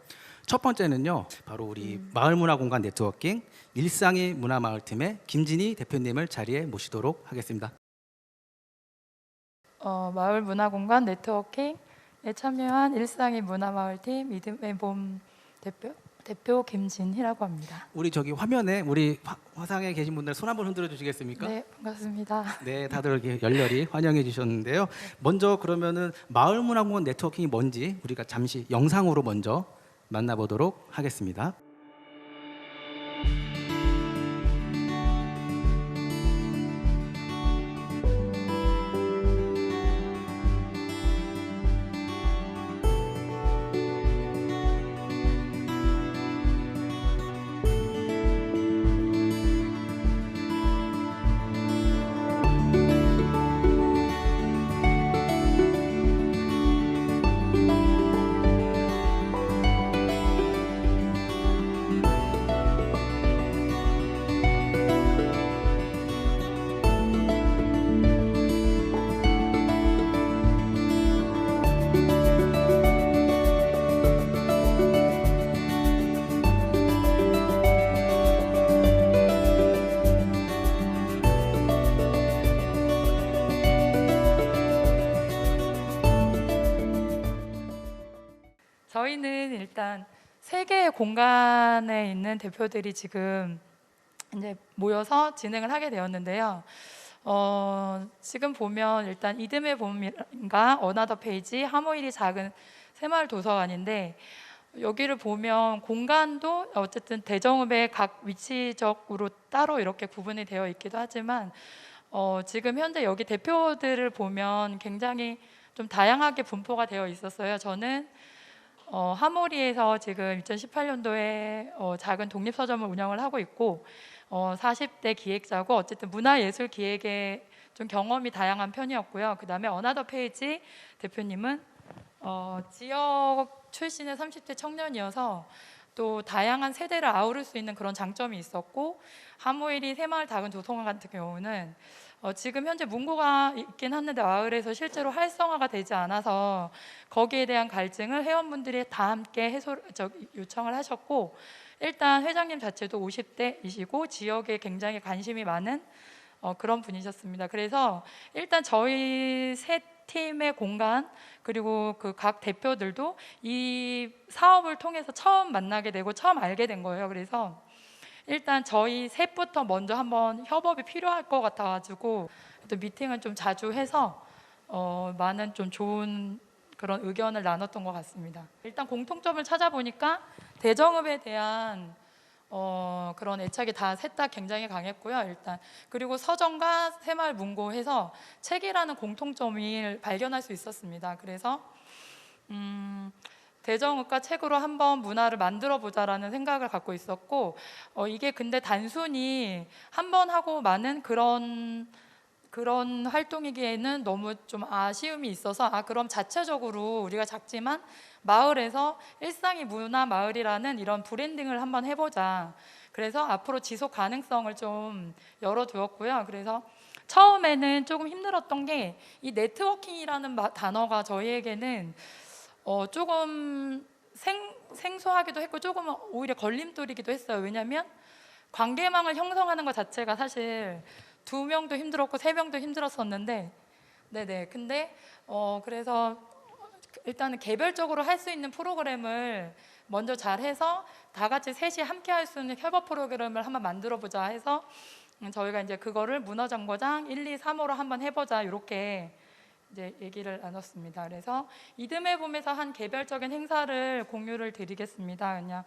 첫 번째는요, 바로 우리 마을문화공간 네트워킹 일상의 문화마을팀의 김진희 대표님을 자리에 모시도록 하겠습니다. 마을문화공간 네트워킹 참여한 일상의 문화마을팀 믿음의 봄 대표 김진희라고 합니다. 우리 저기 화면에 우리 화상에 계신 분들 손 한번 흔들어 주시겠습니까? 네, 반갑습니다. 네, 다들 이렇게 열렬히 환영해 주셨는데요. 먼저 그러면은 마을문화공원 네트워킹이 뭔지 우리가 잠시 영상으로 먼저 만나보도록 하겠습니다. 저희는 일단 세 개의 공간에 있는 대표들이 지금 이제 모여서 진행을 하게 되었는데요. 지금 보면 일단 이듬해 봄인가 어나더 페이지 하모일이 작은 새마을 도서관인데 여기를 보면 공간도 어쨌든 대정읍의 각 위치적으로 따로 이렇게 구분이 되어 있기도 하지만 지금 현재 여기 대표들을 보면 굉장히 좀 다양하게 분포가 되어 있었어요. 저는 하모리에서 지금 2018년도에 작은 독립서점을 운영을 하고 있고 40대 기획자고 어쨌든 문화예술 기획에 좀 경험이 다양한 편이었고요. 그 다음에 어나더 페이지 대표님은 지역 출신의 30대 청년이어서 또 다양한 세대를 아우를 수 있는 그런 장점이 있었고 하모일이 새마을 작은 도서관 같은 경우는 지금 현재 문고가 있긴 한데 마을에서 실제로 활성화가 되지 않아서 거기에 대한 갈증을 회원분들이 다 함께 요청을 하셨고 일단 회장님 자체도 50대이시고 지역에 굉장히 관심이 많은 그런 분이셨습니다. 그래서 일단 저희 세 팀의 공간 그리고 그 각 대표들도 이 사업을 통해서 처음 만나게 되고 처음 알게 된 거예요. 그래서 일단 저희 셋부터 먼저 한번 협업이 필요할 것 같아가지고 또 미팅을 좀 자주 해서 많은 좀 좋은 그런 의견을 나눴던 것 같습니다. 일단 공통점을 찾아보니까 대정읍에 대한 그런 애착이 다 셋 다 굉장히 강했고요. 일단 그리고 서점과 새마을 문고해서 책이라는 공통점을 발견할 수 있었습니다. 그래서 대정읍과 책으로 한번 문화를 만들어 보자라는 생각을 갖고 있었고 이게 근데 단순히 한 번 하고 마는 그런 활동이기에는 너무 좀 아쉬움이 있어서 그럼 자체적으로 우리가 작지만 마을에서 일상이 문화 마을이라는 이런 브랜딩을 한번 해보자. 그래서 앞으로 지속 가능성을 좀 열어두었고요. 그래서 처음에는 조금 힘들었던 게 이 네트워킹이라는 단어가 저희에게는 조금 생소하기도 했고 조금 오히려 걸림돌이기도 했어요. 왜냐하면 관계망을 형성하는 것 자체가 사실 2명도 힘들었고 3명도 힘들었었는데 네네. 근데 그래서 일단은 개별적으로 할 수 있는 프로그램을 먼저 잘 해서 다 같이 셋이 함께 할 수 있는 협업 프로그램을 한번 만들어 보자 해서 저희가 이제 그거를 문화정거장 1, 2, 3호로 한번 해보자 이렇게 이제 얘기를 나눴습니다. 그래서 이듬해 봄에서 한 개별적인 행사를 공유를 드리겠습니다. 그냥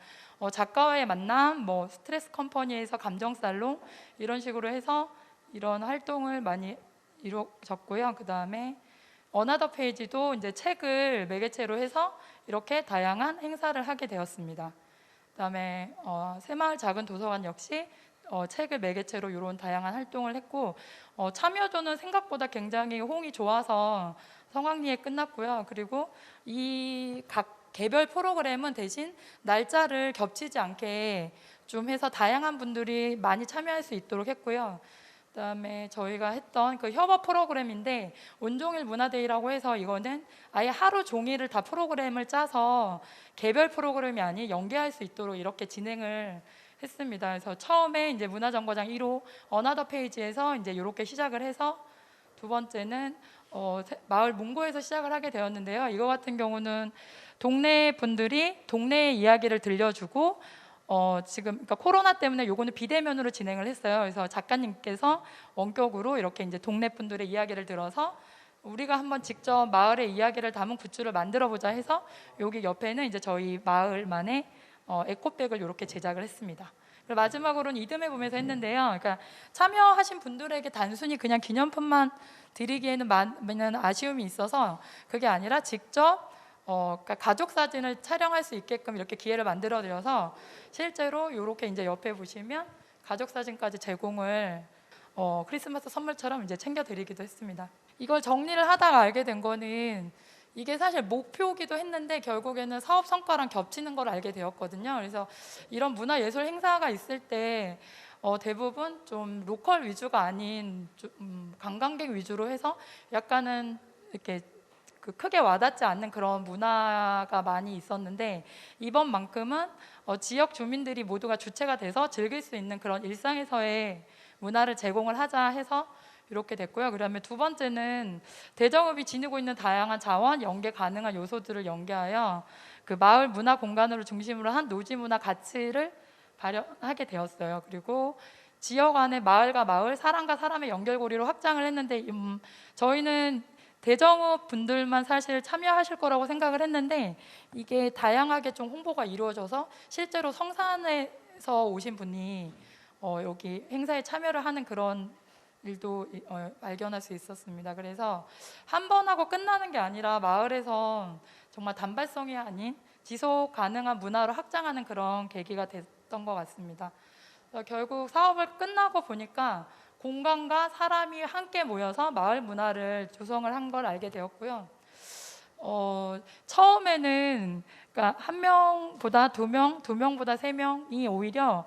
작가와의 만남, 뭐 스트레스 컴퍼니에서 감정 살롱 이런 식으로 해서 이런 활동을 많이 이루어졌고요. 그 다음에 어나더 페이지도 이제 책을 매개체로 해서 이렇게 다양한 행사를 하게 되었습니다. 그다음에 새마을 작은 도서관 역시 책을 매개체로 이런 다양한 활동을 했고 참여도는 생각보다 굉장히 호응이 좋아서 성황리에 끝났고요. 그리고 이 각 개별 프로그램은 대신 날짜를 겹치지 않게 좀 해서 다양한 분들이 많이 참여할 수 있도록 했고요. 그다음에 저희가 했던 그 협업 프로그램인데 온종일 문화데이라고 해서 이거는 아예 하루 종일을 다 프로그램을 짜서 개별 프로그램이 아닌 연계할 수 있도록 이렇게 진행을 했습니다. 그래서 처음에 이제 문화정거장 1호 어나더 페이지에서 이제 이렇게 시작을 해서 두 번째는 마을 문고에서 시작을 하게 되었는데요. 이거 같은 경우는 동네 분들이 동네의 이야기를 들려주고 지금 그러니까 코로나 때문에 요거는 비대면으로 진행을 했어요. 그래서 작가님께서 원격으로 이렇게 이제 동네 분들의 이야기를 들어서 우리가 한번 직접 마을의 이야기를 담은 굿즈를 만들어 보자 해서 여기 옆에는 이제 저희 마을만의 에코백을 이렇게 제작을 했습니다. 그리고 마지막으로는 이듬해 봄에서 했는데요. 그러니까 참여하신 분들에게 단순히 그냥 기념품만 드리기에는 많은 아쉬움이 있어서 그게 아니라 직접 그러니까 가족 사진을 촬영할 수 있게끔 이렇게 기회를 만들어 드려서 실제로 이렇게 이제 옆에 보시면 가족 사진까지 제공을 크리스마스 선물처럼 이제 챙겨 드리기도 했습니다. 이걸 정리를 하다가 알게 된 거는 이게 사실 목표기도 했는데 결국에는 사업 성과랑 겹치는 걸 알게 되었거든요. 그래서 이런 문화예술 행사가 있을 때 대부분 좀 로컬 위주가 아닌 좀 관광객 위주로 해서 약간은 이렇게 크게 와닿지 않는 그런 문화가 많이 있었는데 이번만큼은 지역 주민들이 모두가 주체가 돼서 즐길 수 있는 그런 일상에서의 문화를 제공을 하자 해서 이렇게 됐고요. 그다음에 두 번째는 대정읍이 지니고 있는 다양한 자원, 연계 가능한 요소들을 연계하여 그 마을 문화 공간으로 중심으로 한 노지 문화 가치를 발현하게 되었어요. 그리고 지역 안에 마을과 마을, 사람과 사람의 연결고리로 확장을 했는데 저희는 대정읍 분들만 사실 참여하실 거라고 생각을 했는데 이게 다양하게 좀 홍보가 이루어져서 실제로 성산에서 오신 분이 여기 행사에 참여를 하는 그런 일도 발견할 수 있었습니다. 그래서 한 번 하고 끝나는 게 아니라 마을에서 정말 단발성이 아닌 지속 가능한 문화로 확장하는 그런 계기가 됐던 것 같습니다. 결국 사업을 끝나고 보니까 공간과 사람이 함께 모여서 마을 문화를 조성을 한 걸 알게 되었고요. 처음에는 그러니까 한 명보다 두 명, 두 명보다 세 명이 오히려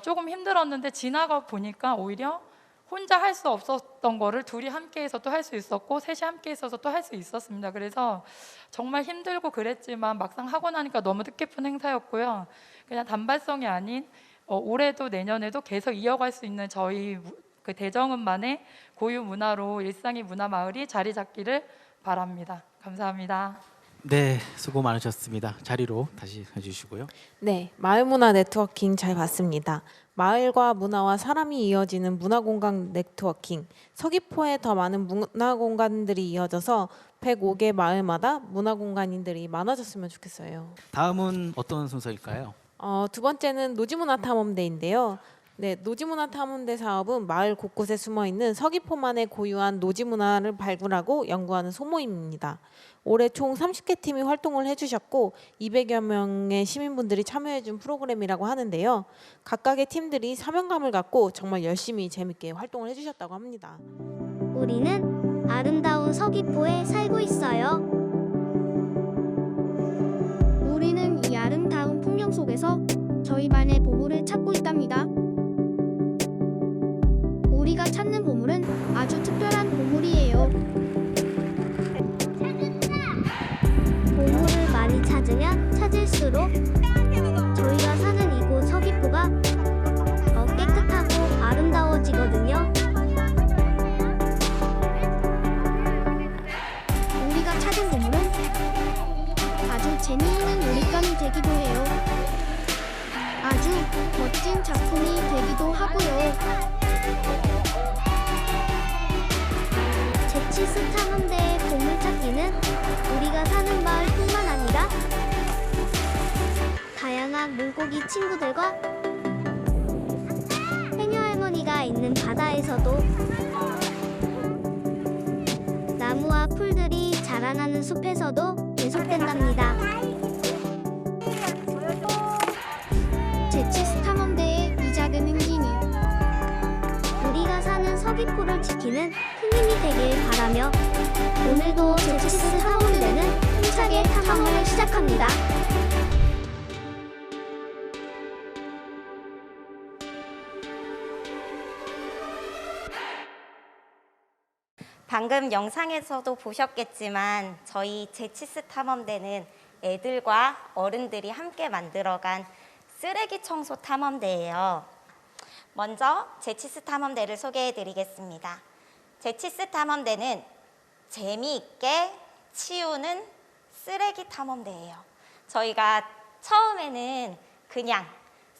조금 힘들었는데 지나가 보니까 오히려 혼자 할 수 없었던 거를 둘이 함께해서 또 할 수 있었고 셋이 함께 있어서 또 할 수 있었습니다. 그래서 정말 힘들고 그랬지만 막상 하고 나니까 너무 뜻깊은 행사였고요. 그냥 단발성이 아닌 올해도 내년에도 계속 이어갈 수 있는 저희 그 대정읍만의 고유 문화로 일상의 문화 마을이 자리 잡기를 바랍니다. 감사합니다. 네, 수고 많으셨습니다. 자리로 다시 해주시고요. 네, 마을 문화 네트워킹 잘 봤습니다. 마을과 문화와 사람이 이어지는 문화공간 네트워킹. 서귀포에 더 많은 문화공간들이 이어져서 105개 마을마다 문화공간인들이 많아졌으면 좋겠어요. 다음은 어떤 순서일까요? 두 번째는 노지문화탐험대인데요. 네, 노지문화탐험대 사업은 마을 곳곳에 숨어있는 서귀포만의 고유한 노지문화를 발굴하고 연구하는 소모임입니다. 올해 총 30개 팀이 활동을 해주셨고 200여 명의 시민분들이 참여해준 프로그램이라고 하는데요. 각각의 팀들이 사명감을 갖고 정말 열심히 재밌게 활동을 해주셨다고 합니다. 우리는 아름다운 서귀포에 살고 있어요. 우리는 이 아름다운 풍경 속에서 저희만의 보물을 찾고 있답니다. 우리가 찾는 보물은 아주 특별한 보물이에요. 보물을 많이 찾으면 찾을수록 저희가 사는 이곳 서귀포가 더 깨끗하고 아름다워지거든요. 우리가 찾은 보물은 아주 재미있는 놀잇감이 되기도 해요. 아주 멋진 작품이 되기도 하고요. 제치스 탐험대의 보물찾기는 우리가 사는 마을뿐만 아니라 다양한 물고기 친구들과 해녀 할머니가 있는 바다에서도 나무와 풀들이 자라나는 숲에서도 계속된답니다. 제치스 탐험대의 이 작은 행진이 우리가 사는 서귀포를 지키는 큰 힘이 되길 바라며 오늘도 제치스 탐험대는 힘차게 탐험을 시작합니다. 방금 영상에서도 보셨겠지만 저희 제치스 탐험대는 애들과 어른들이 함께 만들어간 쓰레기 청소 탐험대예요. 먼저 제치스 탐험대를 소개해 드리겠습니다. 제치스 탐험대는 재미있게 치우는 쓰레기 탐험대예요. 저희가 처음에는 그냥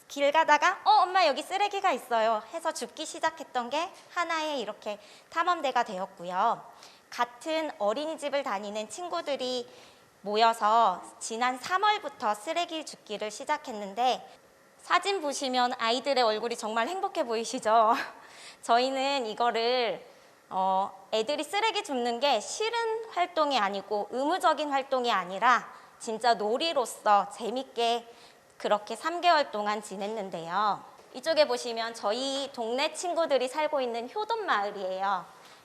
길 가다가 엄마 여기 쓰레기가 있어요 해서 줍기 시작했던 게 하나의 이렇게 탐험대가 되었고요. 같은 어린이집을 다니는 친구들이 모여서 지난 3월부터 쓰레기 줍기를 시작했는데 사진 보시면 아이들의 얼굴이 정말 행복해 보이시죠? 저희는 이거를 애들이 쓰레기 줍는 게 싫은 활동이 아니고 의무적인 활동이 아니라 진짜 놀이로서 재밌게 그렇게 3개월 동안 지냈는데요. 이쪽에 보시면 저희 동네 친구들이 살고 있는 효돈 마을이에요.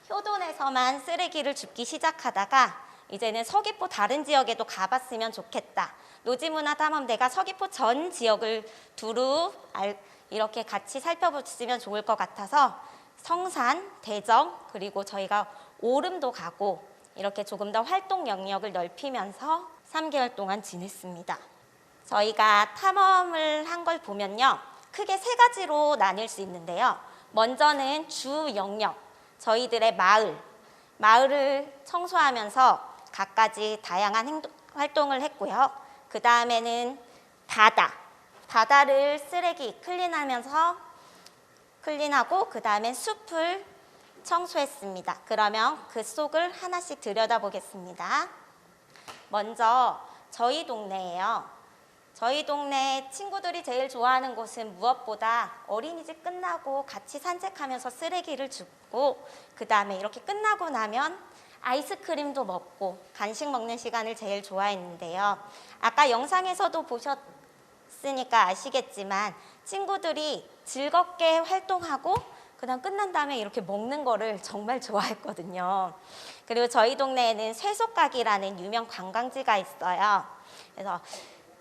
효돈에서만 쓰레기를 줍기 시작하다가 이제는 서귀포 다른 지역에도 가봤으면 좋겠다. 노지문화탐험대가 서귀포 전 지역을 두루 이렇게 같이 살펴보시면 좋을 것 같아서 성산, 대정, 그리고 저희가 오름도 가고 이렇게 조금 더 활동 영역을 넓히면서 3개월 동안 지냈습니다. 저희가 탐험을 한 걸 보면요. 크게 3가지로 나뉠 수 있는데요. 먼저는 주 영역, 저희들의 마을을 청소하면서 갖가지 다양한 활동을 했고요. 그 다음에는 바다를 쓰레기 클린하고 그 다음에 숲을 청소했습니다. 그러면 그 속을 하나씩 들여다보겠습니다. 먼저 저희 동네예요. 저희 동네 친구들이 제일 좋아하는 곳은 무엇보다 어린이집 끝나고 같이 산책하면서 쓰레기를 줍고 그 다음에 이렇게 끝나고 나면 아이스크림도 먹고 간식 먹는 시간을 제일 좋아했는데요. 아까 영상에서도 보셨으니까 아시겠지만 친구들이 즐겁게 활동하고 그다음 끝난 다음에 이렇게 먹는 거를 정말 좋아했거든요. 그리고 저희 동네에는 쇠속각이라는 유명 관광지가 있어요. 그래서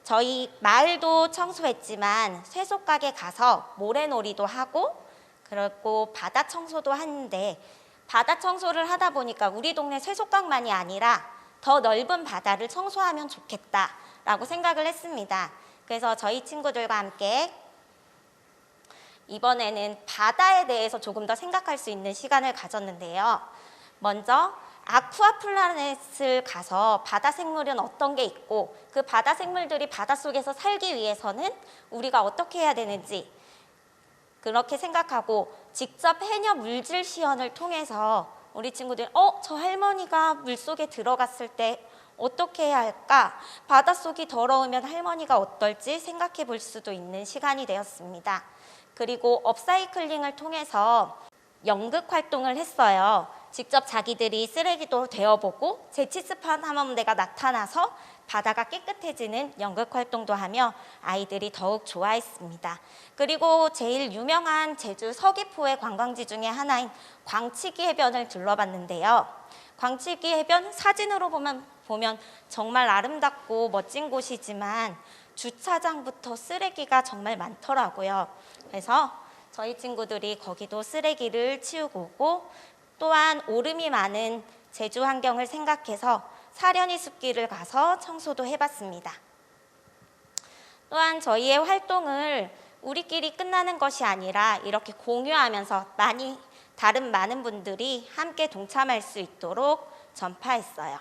저희 마을도 청소했지만 쇠속각에 가서 모래놀이도 하고 그리고 바다 청소도 하는데 바다 청소를 하다 보니까 우리 동네 쇠속각만이 아니라 더 넓은 바다를 청소하면 좋겠다라고 생각을 했습니다. 그래서 저희 친구들과 함께 이번에는 바다에 대해서 조금 더 생각할 수 있는 시간을 가졌는데요. 먼저 아쿠아플라넷을 가서 바다 생물은 어떤 게 있고 그 바다 생물들이 바닷속에서 살기 위해서는 우리가 어떻게 해야 되는지 그렇게 생각하고 직접 해녀 물질 시연을 통해서 우리 친구들이 저 할머니가 물속에 들어갔을 때 어떻게 해야 할까? 바닷속이 더러우면 할머니가 어떨지 생각해 볼 수도 있는 시간이 되었습니다. 그리고 업사이클링을 통해서 연극 활동을 했어요. 직접 자기들이 쓰레기도 데워보고 제치스파 탐험대가 나타나서 바다가 깨끗해지는 연극 활동도 하며 아이들이 더욱 좋아했습니다. 그리고 제일 유명한 제주 서귀포의 관광지 중에 하나인 광치기 해변을 둘러봤는데요. 광치기 해변 사진으로 보면 정말 아름답고 멋진 곳이지만 주차장부터 쓰레기가 정말 많더라고요. 그래서 저희 친구들이 거기도 쓰레기를 치우고 오고 또한 오름이 많은 제주 환경을 생각해서 사려니 숲길을 가서 청소도 해봤습니다. 또한 저희의 활동을 우리끼리 끝나는 것이 아니라 이렇게 공유하면서 다른 많은 분들이 함께 동참할 수 있도록 전파했어요.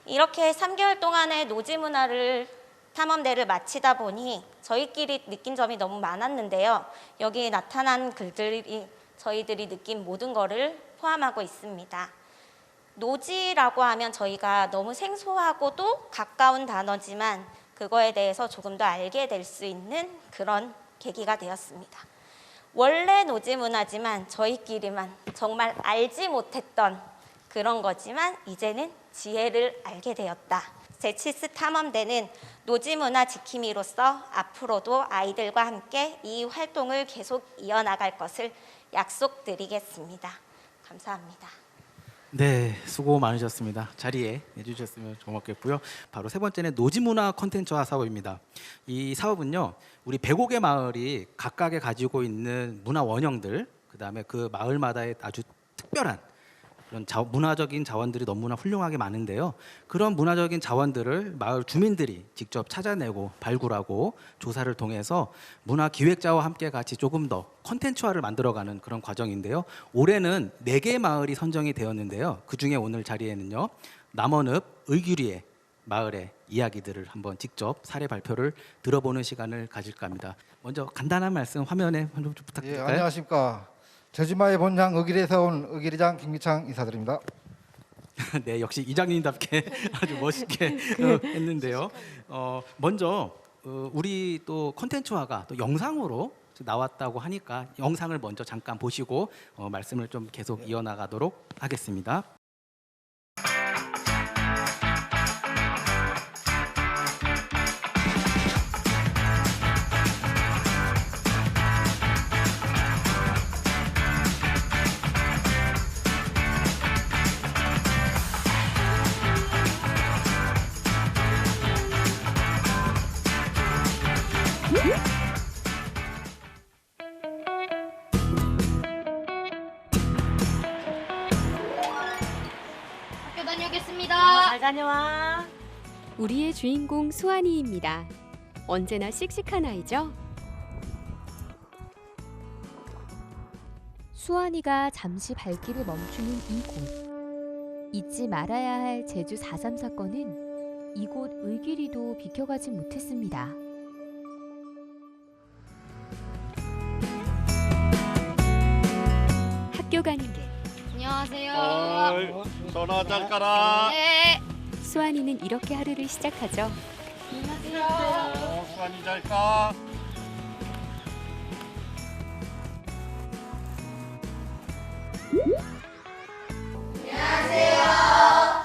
이렇게 3개월 동안의 노지문화를 탐험대를 마치다 보니 저희끼리 느낀 점이 너무 많았는데요. 여기 나타난 글들이 저희들이 느낀 모든 것을 포함하고 있습니다. 노지라고 하면 저희가 너무 생소하고도 가까운 단어지만 그거에 대해서 조금 더 알게 될 수 있는 그런 계기가 되었습니다. 원래 노지문화지만 저희끼리만 정말 알지 못했던 그런 거지만 이제는 지혜를 알게 되었다. 제치스 탐험대는 노지문화 지킴이로서 앞으로도 아이들과 함께 이 활동을 계속 이어나갈 것을 약속드리겠습니다. 감사합니다. 네, 수고 많으셨습니다. 자리에 해주셨으면 고맙겠고요. 바로 세 번째는 노지문화 콘텐츠화 사업입니다. 이 사업은요, 우리 105개 마을이 각각에 가지고 있는 문화 원형들, 그 다음에 그 마을마다의 아주 특별한 그런 문화적인 자원들이 너무나 훌륭하게 많은데요. 그런 문화적인 자원들을 마을 주민들이 직접 찾아내고 발굴하고 조사를 통해서 문화기획자와 함께 같이 조금 더 콘텐츠화를 만들어가는 그런 과정인데요. 올해는 4개 마을이 선정이 되었는데요. 그중에 오늘 자리에는요. 남원읍 의규리의 마을의 이야기들을 한번 직접 사례 발표를 들어보는 시간을 가질까 합니다. 먼저 간단한 말씀 화면에 좀 부탁드릴까요? 예, 안녕하십니까. 제주마을 본장 의길에서 온 의길이장 김기창 인사드립니다. 네, 역시 이장님답게 아주 멋있게 했는데요. 먼저 우리 또 콘텐츠화가 또 영상으로 나왔다고 하니까 영상을 먼저 잠깐 보시고 말씀을 좀 계속 이어나가도록 하겠습니다. 학교 다녀오겠습니다. 잘 다녀와. 우리의 주인공 수환이입니다. 언제나 씩씩한 아이죠? 수환이가 잠시 발길을 멈추는 이곳. 잊지 말아야 할 제주 4.3 사건은 이곳 의길이도 비켜가지 못했습니다. 학교 가는 길. 안녕하세요. 전화 잘 깔아. 네. 수환이는 이렇게 하루를 시작하죠. 안녕하세요. 수환이 잘 까.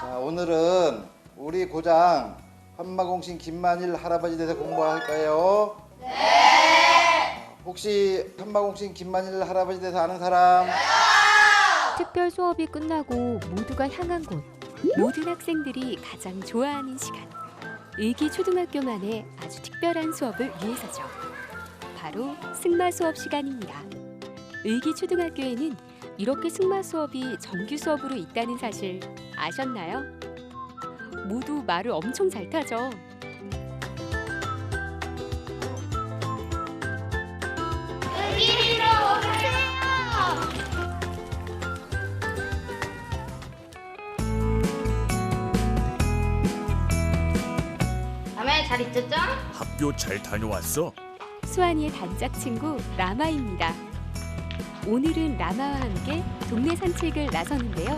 자, 오늘은 우리 고장 한마공신 김만일 할아버지 대해서 공부할까요? 네. 혹시 한마공신 김만일 할아버지 대해서 아는 사람? 특별 수업이 끝나고 모두가 향한 곳. 모든 학생들이 가장 좋아하는 시간. 의기 초등학교만의 아주 특별한 수업을 위해서죠. 바로 승마 수업 시간입니다. 의기 초등학교에는 이렇게 승마 수업이 정규 수업으로 있다는 사실 아셨나요? 모두 말을 엄청 잘 타죠. 의기로 오세요. 다음에 잘 있었죠? 학교 잘 다녀왔어? 수환이의 단짝 친구 라마입니다. 오늘은 라마와 함께 동네 산책을 나서는데요.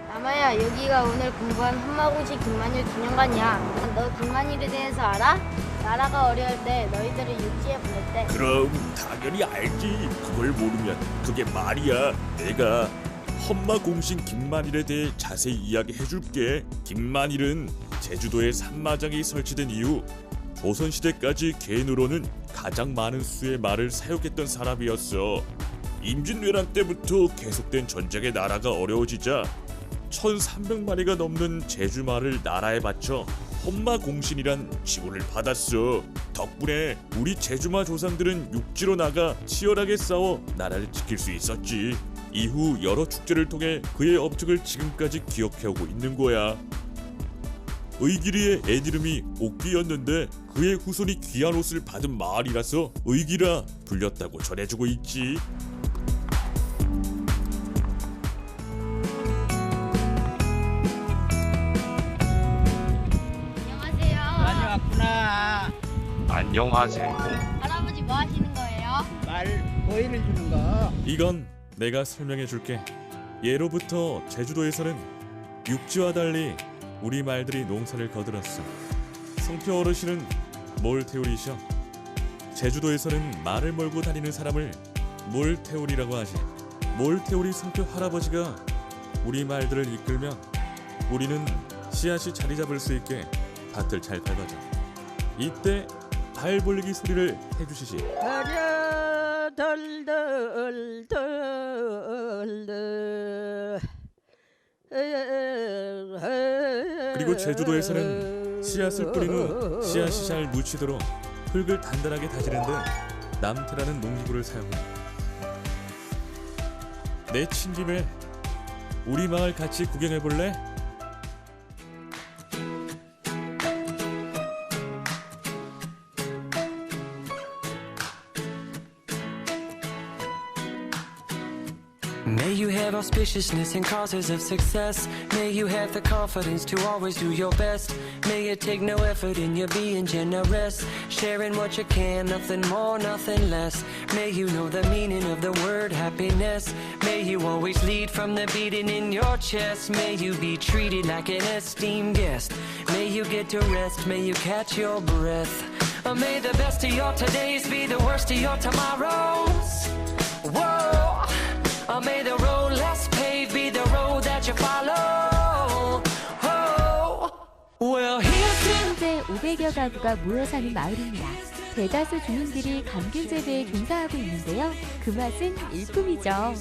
라마야, 여기가 오늘 공부한 한마공식 김만일 기념관이야. 너 김만일에 대해서 알아? 나라가 어려울 때 너희들을 육지에 보낼 때. 그럼 당연히 알지. 그걸 모르면 그게 말이야. 내가 험마공신 김만일에 대해 자세히 이야기해줄게. 김만일은 제주도에 산마장이 설치된 이후 조선시대까지 개인으로는 가장 많은 수의 말을 사육했던 사람이었어. 임진왜란 때부터 계속된 전쟁에 나라가 어려워지자 1300마리가 넘는 제주말을 나라에 바쳐 험마공신이란 지원을 받았어. 덕분에 우리 제주마 조상들은 육지로 나가 치열하게 싸워 나라를 지킬 수 있었지. 이후 여러 축제를 통해 그의 업적을 지금까지 기억해오고 있는 거야. 의길이의 옛 이름이 옥기였는데 그의 후손이 귀한 옷을 받은 마을이라서 의기라 불렸다고 전해주고 있지. 안녕하세요. 다녀왔구나. 안녕하세요. 할아버지 뭐 하시는 거예요? 말 보이를 주는 거. 이건 내가 설명해줄게. 예로부터 제주도에서는 육지와 달리 우리 말들이 농사를 거들었어. 성표 어르신은 몰태우리셔. 제주도에서는 말을 몰고 다니는 사람을 몰태우리라고 하지. 몰태우리 성표 할아버지가 우리 말들을 이끌면 우리는 씨앗이 자리 잡을 수 있게 밭을 잘 밟아줘. 이때 발 벌리기 소리를 해주시지. 가랴 덜덜덜덜. 그리고 제주도에서는 씨앗을 뿌린 후 씨앗이 잘 묻히도록 흙을 단단하게 다지는데 남태라는 농기구를 사용합니다. 내친 김에 우리 마을 같이 구경해 볼래? May you have auspiciousness and causes of success. May you have the confidence to always do your best. May you take no effort in your being generous. Sharing what you can, nothing more, nothing less. May you know the meaning of the word happiness. May you always lead from the beating in your chest. May you be treated like an esteemed guest. May you get to rest, may you catch your breath. May the best of your todays be the worst of your tomorrows. Whoa. May the road less paved be the road that you follow. Oh. Well, here's 현재 500여 가구가 모여 사는 마을입니다. 대다수 주민들이 감귤 재배에 종사하고 있는데요. 그 맛은 일품이죠.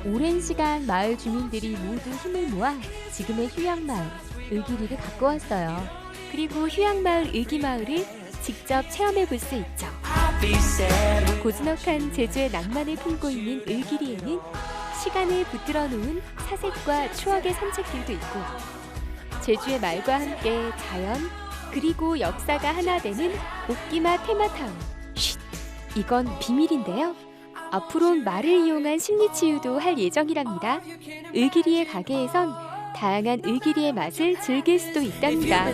오랜 시간 마을 주민들이 모두 힘을 모아 지금의 휴양마을 의기리를 갖고 왔어요. 그리고 휴양마을 의기마을을 직접 체험해 볼 수 있죠. 고즈넉한 제주의 낭만을 품고 있는 의기리에는 시간을 붙들어 놓은 사색과 추억의 산책길도 있고 제주의 말과 함께 자연 그리고 역사가 하나 되는 옥기마 테마타운. 쉿! 이건 비밀인데요. 앞으론 말을 이용한 심리치유도 할 예정이랍니다. 의기리의 가게에선 다양한 의기리의 맛을 즐길 수도 있답니다.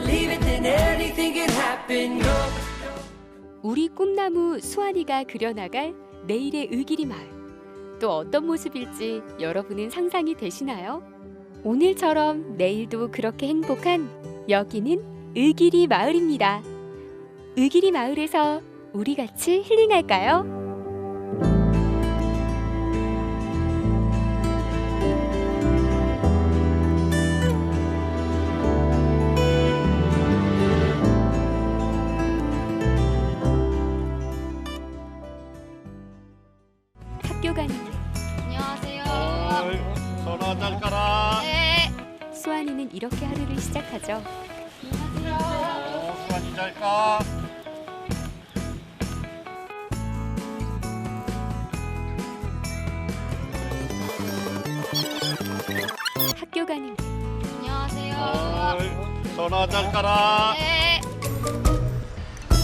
우리 꿈나무 수환이가 그려나갈 내일의 의기리 마을. 또 어떤 모습일지 여러분은 상상이 되시나요? 오늘처럼 내일도 그렇게 행복한 여기는 의기리 마을입니다. 의기리 마을에서 우리 같이 힐링할까요? 학교 가는 길. 안녕하세요. 전화 잘 가라. 네. 수환이는 이렇게 하루를 시작하죠. 수환이 잘 가. 학교 가는 길. 안녕하세요. 전화 잘 가라. 네.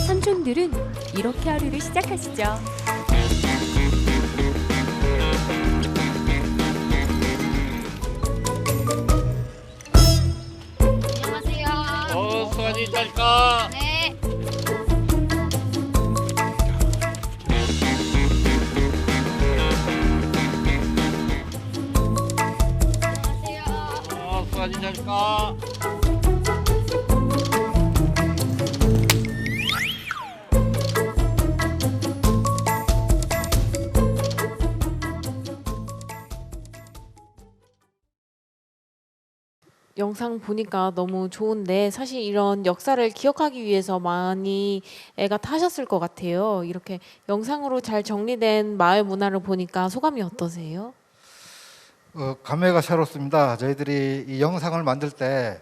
삼촌들은 이렇게 하루를 시작하시죠. 안녕하세요. 수환이 잘 가. 네. 수환이 잘 가. 영상 보니까 너무 좋은데 사실 이런 역사를 기억하기 위해서 많이 애가 타셨을 것 같아요. 이렇게 영상으로 잘 정리된 마을 문화를 보니까 소감이 어떠세요? 감회가 새롭습니다. 저희들이 이 영상을 만들 때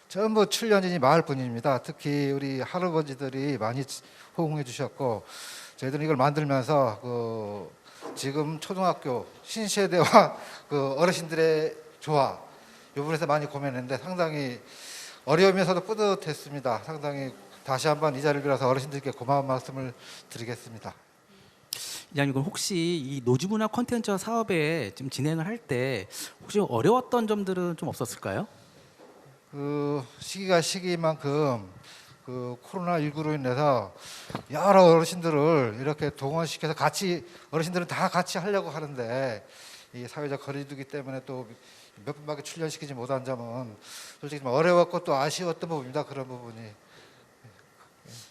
전부 출연진이 마을 분입니다. 특히 우리 할아버지들이 많이 호응해 주셨고 저희들은 이걸 만들면서 지금 초등학교 신세대와 어르신들의 조화 이 부분에서 많이 고민했는데 상당히 어려우면서도 뿌듯했습니다. 상당히 다시 한번 이 자리를 빌어서 어르신들께 고마운 말씀을 드리겠습니다. 이장님, 그럼 혹시 이 노지문화 콘텐츠 사업에 좀 진행을 할 때 혹시 어려웠던 점들은 좀 없었을까요? 시기가 시기만큼 코로나19로 인해서 여러 어르신들을 이렇게 동원시켜서 같이 어르신들은 다 같이 하려고 하는데 이 사회적 거리두기 때문에 또 몇 분밖에 출연시키지 못한 점은 솔직히 좀 어려웠고 또 아쉬웠던 부분입니다. 그런 부분이.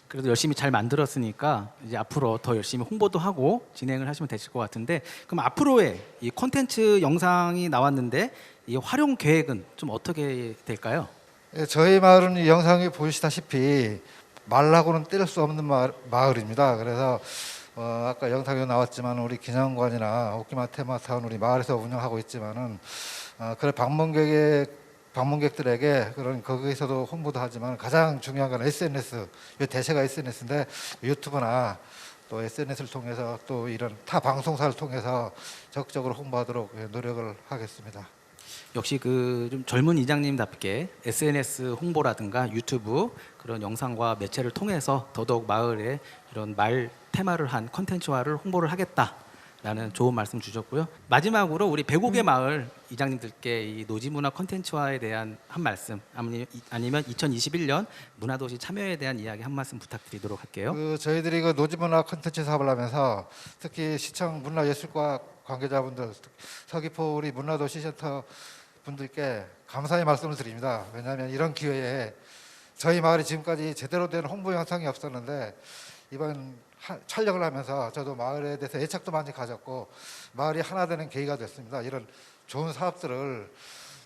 그래도 열심히 잘 만들었으니까 이제 앞으로 더 열심히 홍보도 하고 진행을 하시면 되실 것 같은데, 그럼 앞으로의 이 콘텐츠 영상이 나왔는데 이 활용 계획은 좀 어떻게 될까요? 예, 저희 마을은 이 영상이 보시다시피 말하고는 뗄 수 없는 마을입니다. 그래서 아까 영상에 나왔지만 우리 기념관이나 옥기마 테마타운 우리 마을에서 운영하고 있지만은 그런 방문객들에게 그런 거기에서도 홍보도 하지만 가장 중요한 건 SNS, 이 대세가 SNS인데 유튜브나 또 SNS를 통해서 또 이런 타 방송사를 통해서 적극적으로 홍보하도록 노력을 하겠습니다. 역시 그 좀 젊은 이장님답게 SNS 홍보라든가 유튜브 그런 영상과 매체를 통해서 더더욱 마을에 이런 말 테마를 한 컨텐츠화를 홍보를 하겠다라는 좋은 말씀 주셨고요. 마지막으로 우리 백옥의 마을 이장님들께 이 노지문화 컨텐츠화에 대한 한 말씀 아니면 2021년 문화도시 참여에 대한 이야기 한 말씀 부탁드리도록 할게요. 저희들이 그 노지문화 컨텐츠 사업을 하면서 특히 시청 문화예술과 관계자분들, 서귀포 우리 문화도시센터 분들께 감사의 말씀을 드립니다. 왜냐하면 이런 기회에 저희 마을이 지금까지 제대로 된 홍보 영상이 없었는데 이번 촬영을 하면서 저도 마을에 대해서 애착도 많이 가졌고 마을이 하나 되는 계기가 됐습니다. 이런 좋은 사업들을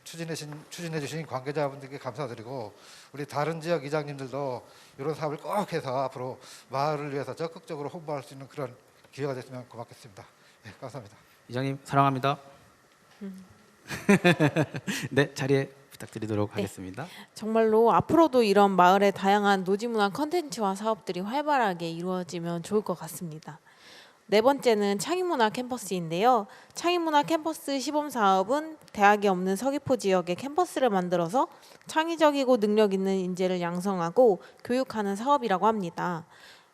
추진해 주신 관계자분들께 감사드리고 우리 다른 지역 이장님들도 이런 사업을 꼭 해서 앞으로 마을을 위해서 적극적으로 홍보할 수 있는 그런 기회가 됐으면 고맙겠습니다. 네, 감사합니다. 이장님 사랑합니다. 네, 자리에 부탁드리도록 하겠습니다. 정말로 앞으로도 이런 마을의 다양한 노지문화 컨텐츠와 사업들이 활발하게 이루어지면 좋을 것 같습니다. 네 번째는 창의문화 캠퍼스인데요. 창의문화 캠퍼스 시범 사업은 대학이 없는 서귀포 지역에 캠퍼스를 만들어서 창의적이고 능력 있는 인재를 양성하고 교육하는 사업이라고 합니다.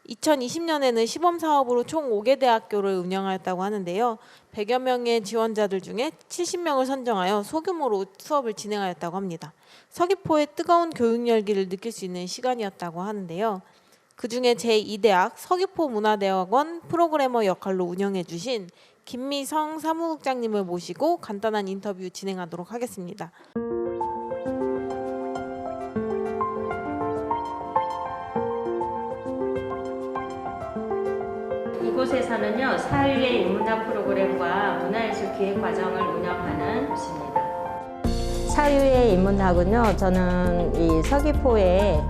2020년에는 시범 사업으로 총 5개 대학교를 운영하였다고 하는데요. 100여 명의 지원자들 중에 70명을 선정하여 소규모로 수업을 진행하였다고 합니다. 서귀포의 뜨거운 교육 열기를 느낄 수 있는 시간이었다고 하는데요. 그중에 제2대학 서귀포문화대학원 프로그래머 역할로 운영해 주신 김미성 사무국장님을 모시고 간단한 인터뷰 진행하도록 하겠습니다. 이곳에서는요, 사회의 인문학 프로그램과 문화예술 기획 과정을 운영하는 곳입니다. 사유의 인문학은요, 저는 이 서귀포의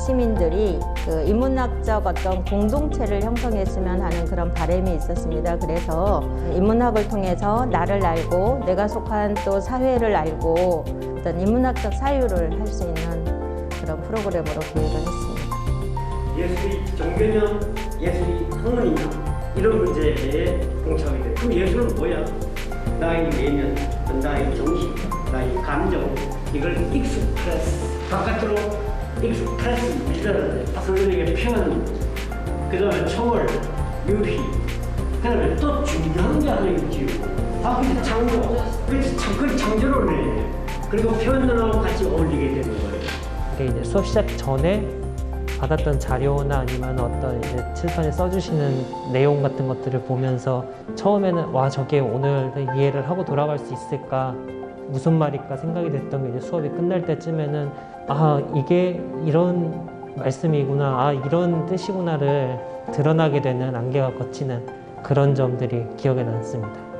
시민들이 그 인문학적 어떤 공동체를 형성했으면 하는 그런 바람이 있었습니다. 그래서 인문학을 통해서 나를 알고 내가 속한 또 사회를 알고 어떤 인문학적 사유를 할 수 있는 그런 프로그램으로 기획을 했습니다. 예술이 종교냐, 예술이 학문이냐 이런 문제에 대해 공감이 돼요. 그럼 예술은 뭐야? 나의 내면, 나의 정신, 나의 감정 이걸 익스프레스 바깥으로 익스프레스 미드를 선생님에게 표현, 그 다음에 초월, 유희, 그 다음에 또 중요한 게 하나 있지요. 그게 창조. 그걸 창조를 해. 그리고 표현들하고 같이 어울리게 되는 거예요. 이게 이제 수업 시작 전에 받았던 자료나 아니면 어떤 이제 칠판에 써주시는 내용 같은 것들을 보면서 처음에는 와 저게 오늘 이해를 하고 돌아갈 수 있을까 무슨 말일까 생각이 됐던 게 이제 수업이 끝날 때쯤에는 아 이게 이런 말씀이구나 아 이런 뜻이구나를 드러나게 되는 안개가 걷히는 그런 점들이 기억에 남습니다.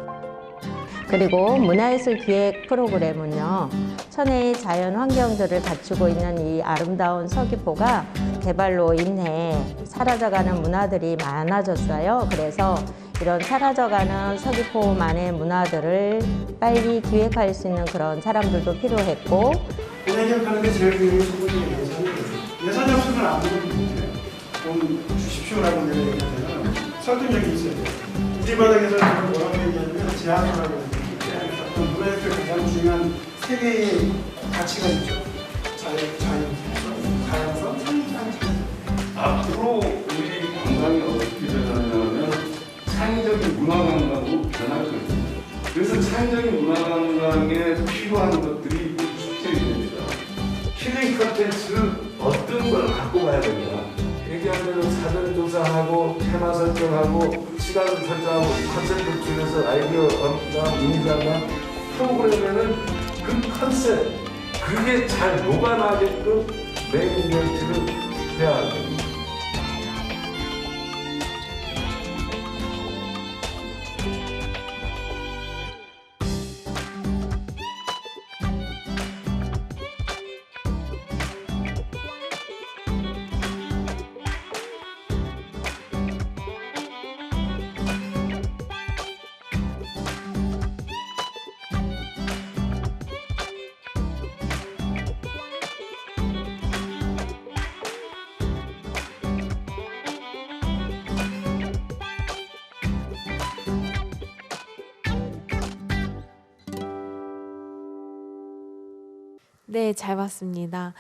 그리고 문화예술 기획 프로그램은요, 천혜의 자연 환경들을 갖추고 있는 이 아름다운 서귀포가 개발로 인해 사라져가는 문화들이 많아졌어요. 그래서 이런 사라져가는 서귀포만의 문화들을 빨리 기획할 수 있는 그런 사람들도 필요했고, 기획하는 게 제일 중요한 부분이 예산이에요. 예산이 없으면 아무것도 못해요. 돈 주십시오라고 얘기하면 설득력이 있어야 돼요. 우리 바닥에서 뭐라고 얘기하냐면 제안이라고 해요. 문화예술 가장 중요한 세 개의 가치가 있죠. 자연, 다양성, 앞으로 우리 관광이 어떻게 변하냐면 창의적인 문화관광으로 변할 것입니다. 그래서 창의적인 문화관광에 필요한 것들이 축적이 됩니다. 힐링 컨텐츠를 어떤 걸 갖고 가야 되냐. 얘기한 대로 사전 조사하고 테마 설정하고 시간을 설정하고 컨셉을 줄여서 아이디어나 인사나 프로그램에는 그 컨셉 그게 잘 녹아나게끔 메인 이벤트를 해야 합니다. 네, 잘 봤습니다.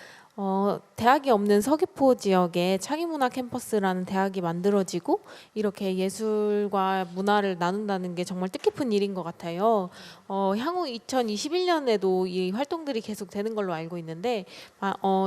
대학이 없는 서귀포 지역에 창의문화 캠퍼스라는 대학이 만들어지고 이렇게 예술과 문화를 나눈다는 게 정말 뜻깊은 일인 것 같아요. 향후 2021년에도 이 활동들이 계속 되는 걸로 알고 있는데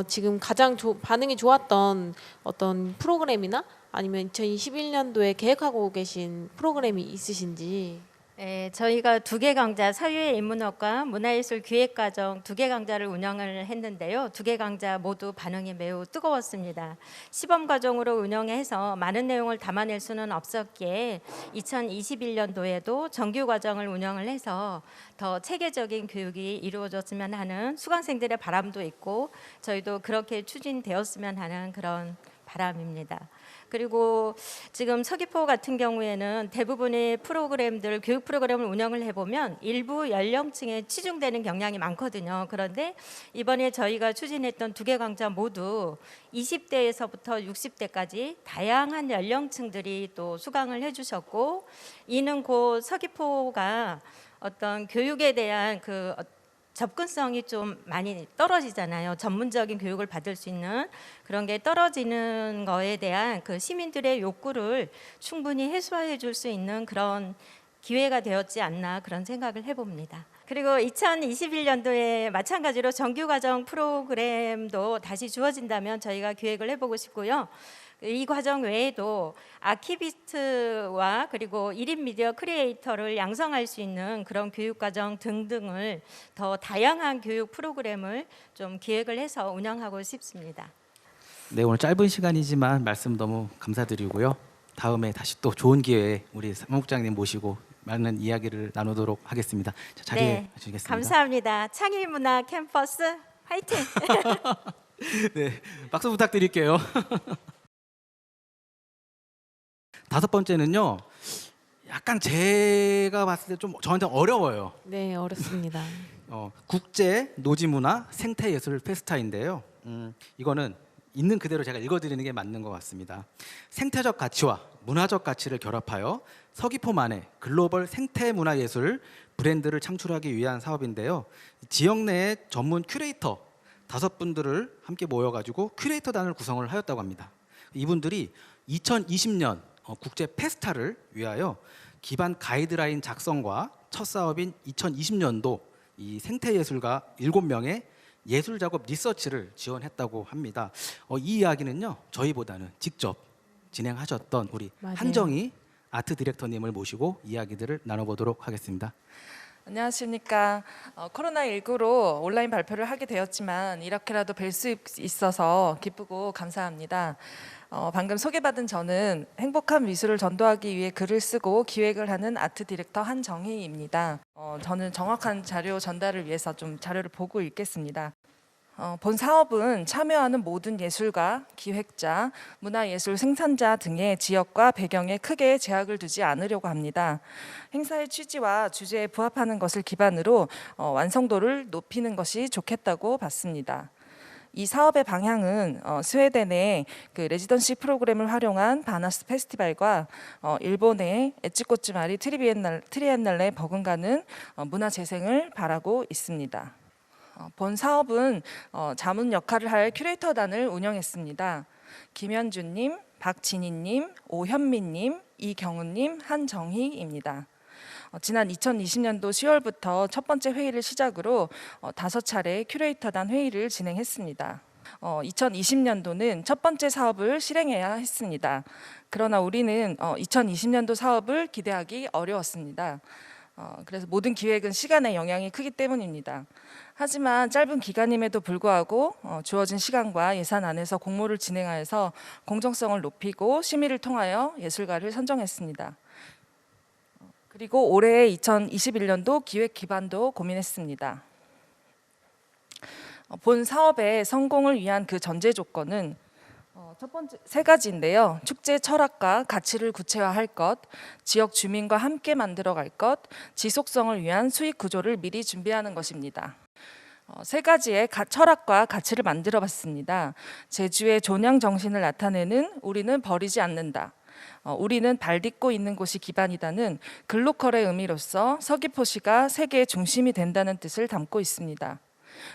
지금 가장 반응이 좋았던 어떤 프로그램이나 아니면 2021년도에 계획하고 계신 프로그램이 있으신지. 네, 저희가 2개 강좌 사유의 인문학과 문화예술 기획과정 2개 강좌를 운영을 했는데요. 2개 강좌 모두 반응이 매우 뜨거웠습니다. 시범 과정으로 운영해서 많은 내용을 담아낼 수는 없었기에 2021년도에도 정규 과정을 운영을 해서 더 체계적인 교육이 이루어졌으면 하는 수강생들의 바람도 있고 저희도 그렇게 추진되었으면 하는 그런 바람입니다. 그리고 지금 서귀포 같은 경우에는 대부분의 프로그램들, 교육 프로그램을 운영을 해보면 일부 연령층에 치중되는 경향이 많거든요. 그런데 이번에 저희가 추진했던 2개 강좌 모두 20대에서부터 60대까지 다양한 연령층들이 또 수강을 해주셨고, 이는 곧 서귀포가 어떤 교육에 대한 그 접근성이 좀 많이 떨어지잖아요. 전문적인 교육을 받을 수 있는 그런 게 떨어지는 거에 대한 그 시민들의 욕구를 충분히 해소해 줄 수 있는 그런 기회가 되었지 않나 그런 생각을 해봅니다. 그리고 2021년도에 마찬가지로 정규과정 프로그램도 다시 주어진다면 저희가 기획을 해보고 싶고요. 이 과정 외에도 아키비스트와 그리고 1인 미디어 크리에이터를 양성할 수 있는 그런 교육과정 등등을 더 다양한 교육 프로그램을 좀 기획을 해서 운영하고 싶습니다. 네, 오늘 짧은 시간이지만 말씀 너무 감사드리고요. 다음에 다시 또 좋은 기회에 우리 사무국장님 모시고 많은 이야기를 나누도록 하겠습니다. 자, 자리해 주시겠습니다. 감사합니다. 창의문화 캠퍼스 화이팅! 네, 박수 부탁드릴게요. 5번째는요. 약간 제가 봤을 때 좀 저한테 어려워요. 네, 어렵습니다. 국제 노지문화 생태예술 페스타인데요. 이거는 있는 그대로 제가 읽어드리는 게 맞는 것 같습니다. 생태적 가치와 문화적 가치를 결합하여 서귀포만의 글로벌 생태문화예술 브랜드를 창출하기 위한 사업인데요. 지역 내의 전문 큐레이터 5분들을 함께 모여가지고 큐레이터단을 구성을 하였다고 합니다. 이분들이 2020년 국제 페스타를 위하여 기반 가이드라인 작성과 첫 사업인 2020년도 이 생태예술가 7명의 예술 작업 리서치를 지원했다고 합니다. 이 이야기는요, 저희보다는 직접 진행하셨던 우리 맞아요. 한정희 아트 디렉터님을 모시고 이야기들을 나눠보도록 하겠습니다. 안녕하십니까. 코로나19로 온라인 발표를 하게 되었지만 이렇게라도 뵐 수 있어서 기쁘고 감사합니다. 방금 소개받은 저는 행복한 미술을 전도하기 위해 글을 쓰고 기획을 하는 아트 디렉터 한정희입니다. 저는 정확한 자료 전달을 위해서 좀 자료를 보고 읽겠습니다. 본 사업은 참여하는 모든 예술가, 기획자, 문화예술 생산자 등의 지역과 배경에 크게 제약을 두지 않으려고 합니다. 행사의 취지와 주제에 부합하는 것을 기반으로 완성도를 높이는 것이 좋겠다고 봤습니다. 이 사업의 방향은 스웨덴의 그 레지던시 프로그램을 활용한 바나스 페스티벌과 일본의 에치코츠마리 트리엔날레 버금가는 문화 재생을 바라고 있습니다. 본 사업은 자문 역할을 할 큐레이터단을 운영했습니다. 김현주님, 박진희님, 오현민님, 이경훈님, 한정희입니다. 지난 2020년도 10월부터 첫 번째 회의를 시작으로 5차례 큐레이터단 회의를 진행했습니다. 2020년도는 첫 번째 사업을 실행해야 했습니다. 그러나 우리는 2020년도 사업을 기대하기 어려웠습니다. 그래서 모든 기획은 시간의 영향이 크기 때문입니다. 하지만 짧은 기간임에도 불구하고 주어진 시간과 예산 안에서 공모를 진행하여서 공정성을 높이고 심의를 통하여 예술가를 선정했습니다. 그리고 올해 2021년도 기획 기반도 고민했습니다. 본 사업의 성공을 위한 그 전제 조건은 첫 번째 3가지인데요. 축제 철학과 가치를 구체화할 것, 지역 주민과 함께 만들어갈 것, 지속성을 위한 수익 구조를 미리 준비하는 것입니다. 3가지의 철학과 가치를 만들어봤습니다. 제주의 존양 정신을 나타내는 우리는 버리지 않는다. 우리는 발 딛고 있는 곳이 기반이다는 글로컬의 의미로서 서귀포시가 세계의 중심이 된다는 뜻을 담고 있습니다.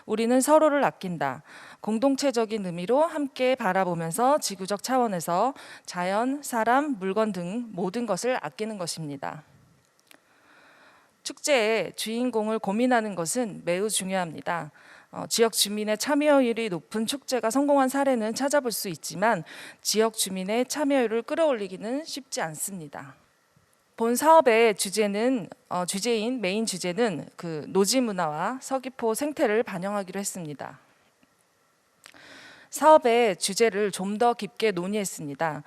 우리는 서로를 아낀다. 공동체적인 의미로 함께 바라보면서 지구적 차원에서 자연, 사람, 물건 등 모든 것을 아끼는 것입니다. 축제의 주인공을 고민하는 것은 매우 중요합니다. 지역 주민의 참여율이 높은 축제가 성공한 사례는 찾아볼 수 있지만 지역 주민의 참여율을 끌어올리기는 쉽지 않습니다. 본 사업의 메인 주제는 그 노지 문화와 서귀포 생태를 반영하기로 했습니다. 사업의 주제를 좀 더 깊게 논의했습니다.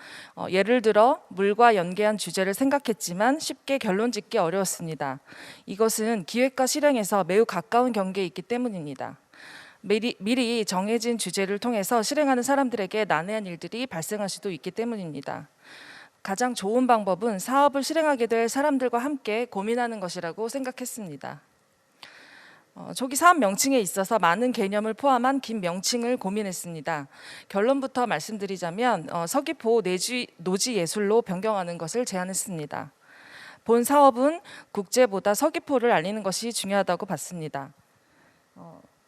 예를 들어 물과 연계한 주제를 생각했지만 쉽게 결론 짓기 어려웠습니다. 이것은 기획과 실행에서 매우 가까운 경계에 있기 때문입니다. 미리 정해진 주제를 통해서 실행하는 사람들에게 난해한 일들이 발생할 수도 있기 때문입니다. 가장 좋은 방법은 사업을 실행하게 될 사람들과 함께 고민하는 것이라고 생각했습니다. 초기 사업 명칭에 있어서 많은 개념을 포함한 긴 명칭을 고민했습니다. 결론부터 말씀드리자면 서귀포 노지 예술로 변경하는 것을 제안했습니다. 본 사업은 국제보다 서귀포를 알리는 것이 중요하다고 봤습니다.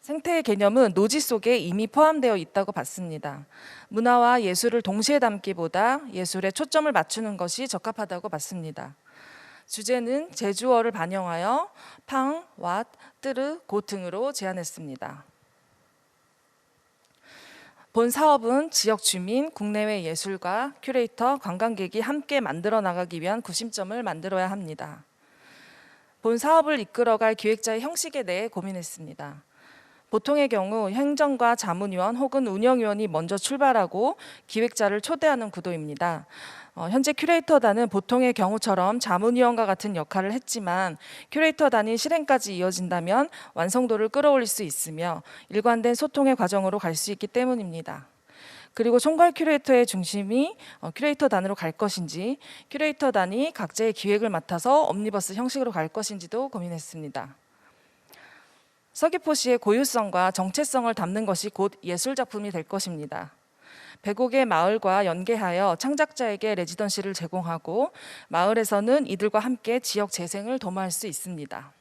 생태의 개념은 노지 속에 이미 포함되어 있다고 봤습니다. 문화와 예술을 동시에 담기보다 예술에 초점을 맞추는 것이 적합하다고 봤습니다. 주제는 제주어를 반영하여 팡, 왓, 뜨르, 고 등으로 제안했습니다. 본 사업은 지역 주민, 국내외 예술가, 큐레이터, 관광객이 함께 만들어 나가기 위한 구심점을 만들어야 합니다. 본 사업을 이끌어갈 기획자의 형식에 대해 고민했습니다. 보통의 경우 행정과 자문위원 혹은 운영위원이 먼저 출발하고 기획자를 초대하는 구도입니다. 현재 큐레이터단은 보통의 경우처럼 자문위원과 같은 역할을 했지만 큐레이터단이 실행까지 이어진다면 완성도를 끌어올릴 수 있으며 일관된 소통의 과정으로 갈 수 있기 때문입니다. 그리고 총괄 큐레이터의 중심이 큐레이터단으로 갈 것인지 큐레이터단이 각자의 기획을 맡아서 옴니버스 형식으로 갈 것인지도 고민했습니다. 서귀포시의 고유성과 정체성을 담는 것이 곧 예술작품이 될 것입니다. 105개 마을과 연계하여 창작자에게 레지던시를 제공하고 마을에서는 이들과 함께 지역 재생을 도모할 수 있습니다.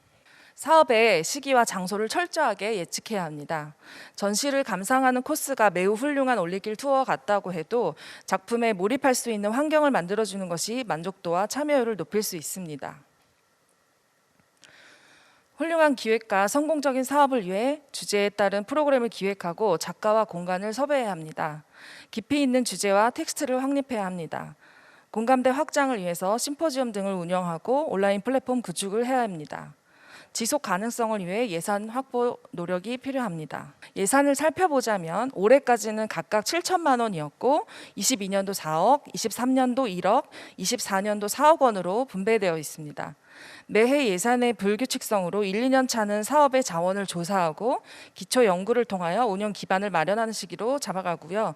사업의 시기와 장소를 철저하게 예측해야 합니다. 전시를 감상하는 코스가 매우 훌륭한 올레길 투어 같다고 해도 작품에 몰입할 수 있는 환경을 만들어주는 것이 만족도와 참여율을 높일 수 있습니다. 훌륭한 기획과 성공적인 사업을 위해 주제에 따른 프로그램을 기획하고 작가와 공간을 섭외해야 합니다. 깊이 있는 주제와 텍스트를 확립해야 합니다. 공감대 확장을 위해서 심포지엄 등을 운영하고 온라인 플랫폼 구축을 해야 합니다. 지속 가능성을 위해 예산 확보 노력이 필요합니다. 예산을 살펴보자면 올해까지는 각각 7천만 원이었고 22년도 4억, 23년도 1억, 24년도 4억 원으로 분배되어 있습니다. 매해 예산의 불규칙성으로 1, 2년 차는 사업의 자원을 조사하고 기초 연구를 통하여 운영 기반을 마련하는 시기로 잡아가고요.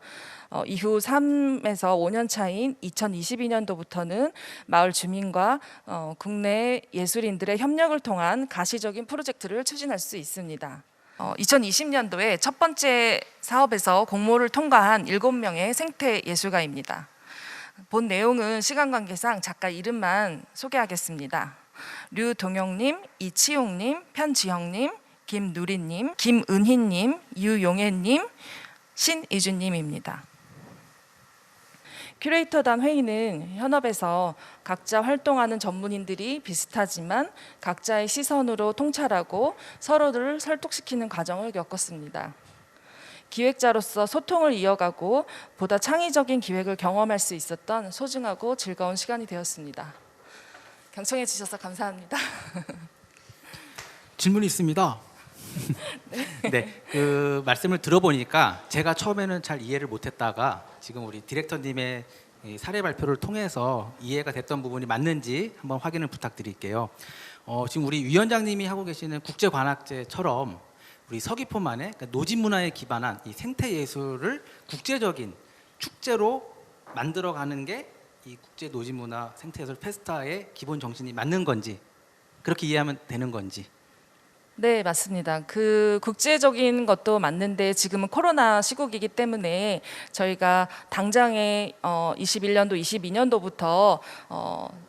이후 3에서 5년 차인 2022년도부터는 마을 주민과 국내 예술인들의 협력을 통한 가시적인 프로젝트를 추진할 수 있습니다. 2020년도에 첫 번째 사업에서 공모를 통과한 7명의 생태 예술가입니다. 본 내용은 시간 관계상 작가 이름만 소개하겠습니다. 류동영님, 이치용님, 편지영님, 김누리님, 김은희님, 유용혜님, 신이준님입니다. 큐레이터단 회의는 현업에서 각자 활동하는 전문인들이 비슷하지만 각자의 시선으로 통찰하고 서로를 설득시키는 과정을 겪었습니다. 기획자로서 소통을 이어가고 보다 창의적인 기획을 경험할 수 있었던 소중하고 즐거운 시간이 되었습니다. 경청해 주셔서 감사합니다. 질문이 있습니다. 네, 그 말씀을 들어보니까 제가 처음에는 잘 이해를 못했다가 지금 우리 디렉터님의 이 사례 발표를 통해서 이해가 됐던 부분이 맞는지 한번 확인을 부탁드릴게요. 지금 우리 위원장님이 하고 계시는 국제관악제처럼 우리 서귀포만의 그러니까 노지 문화에 기반한 이 생태 예술을 국제적인 축제로 만들어가는 게 이 국제 노지 문화 생태 예술 페스타의 기본 정신이 맞는 건지 그렇게 이해하면 되는 건지. 네, 맞습니다. 그 국제적인 것도 맞는데 지금은 코로나 시국이기 때문에 저희가 당장에 21년도, 22년도부터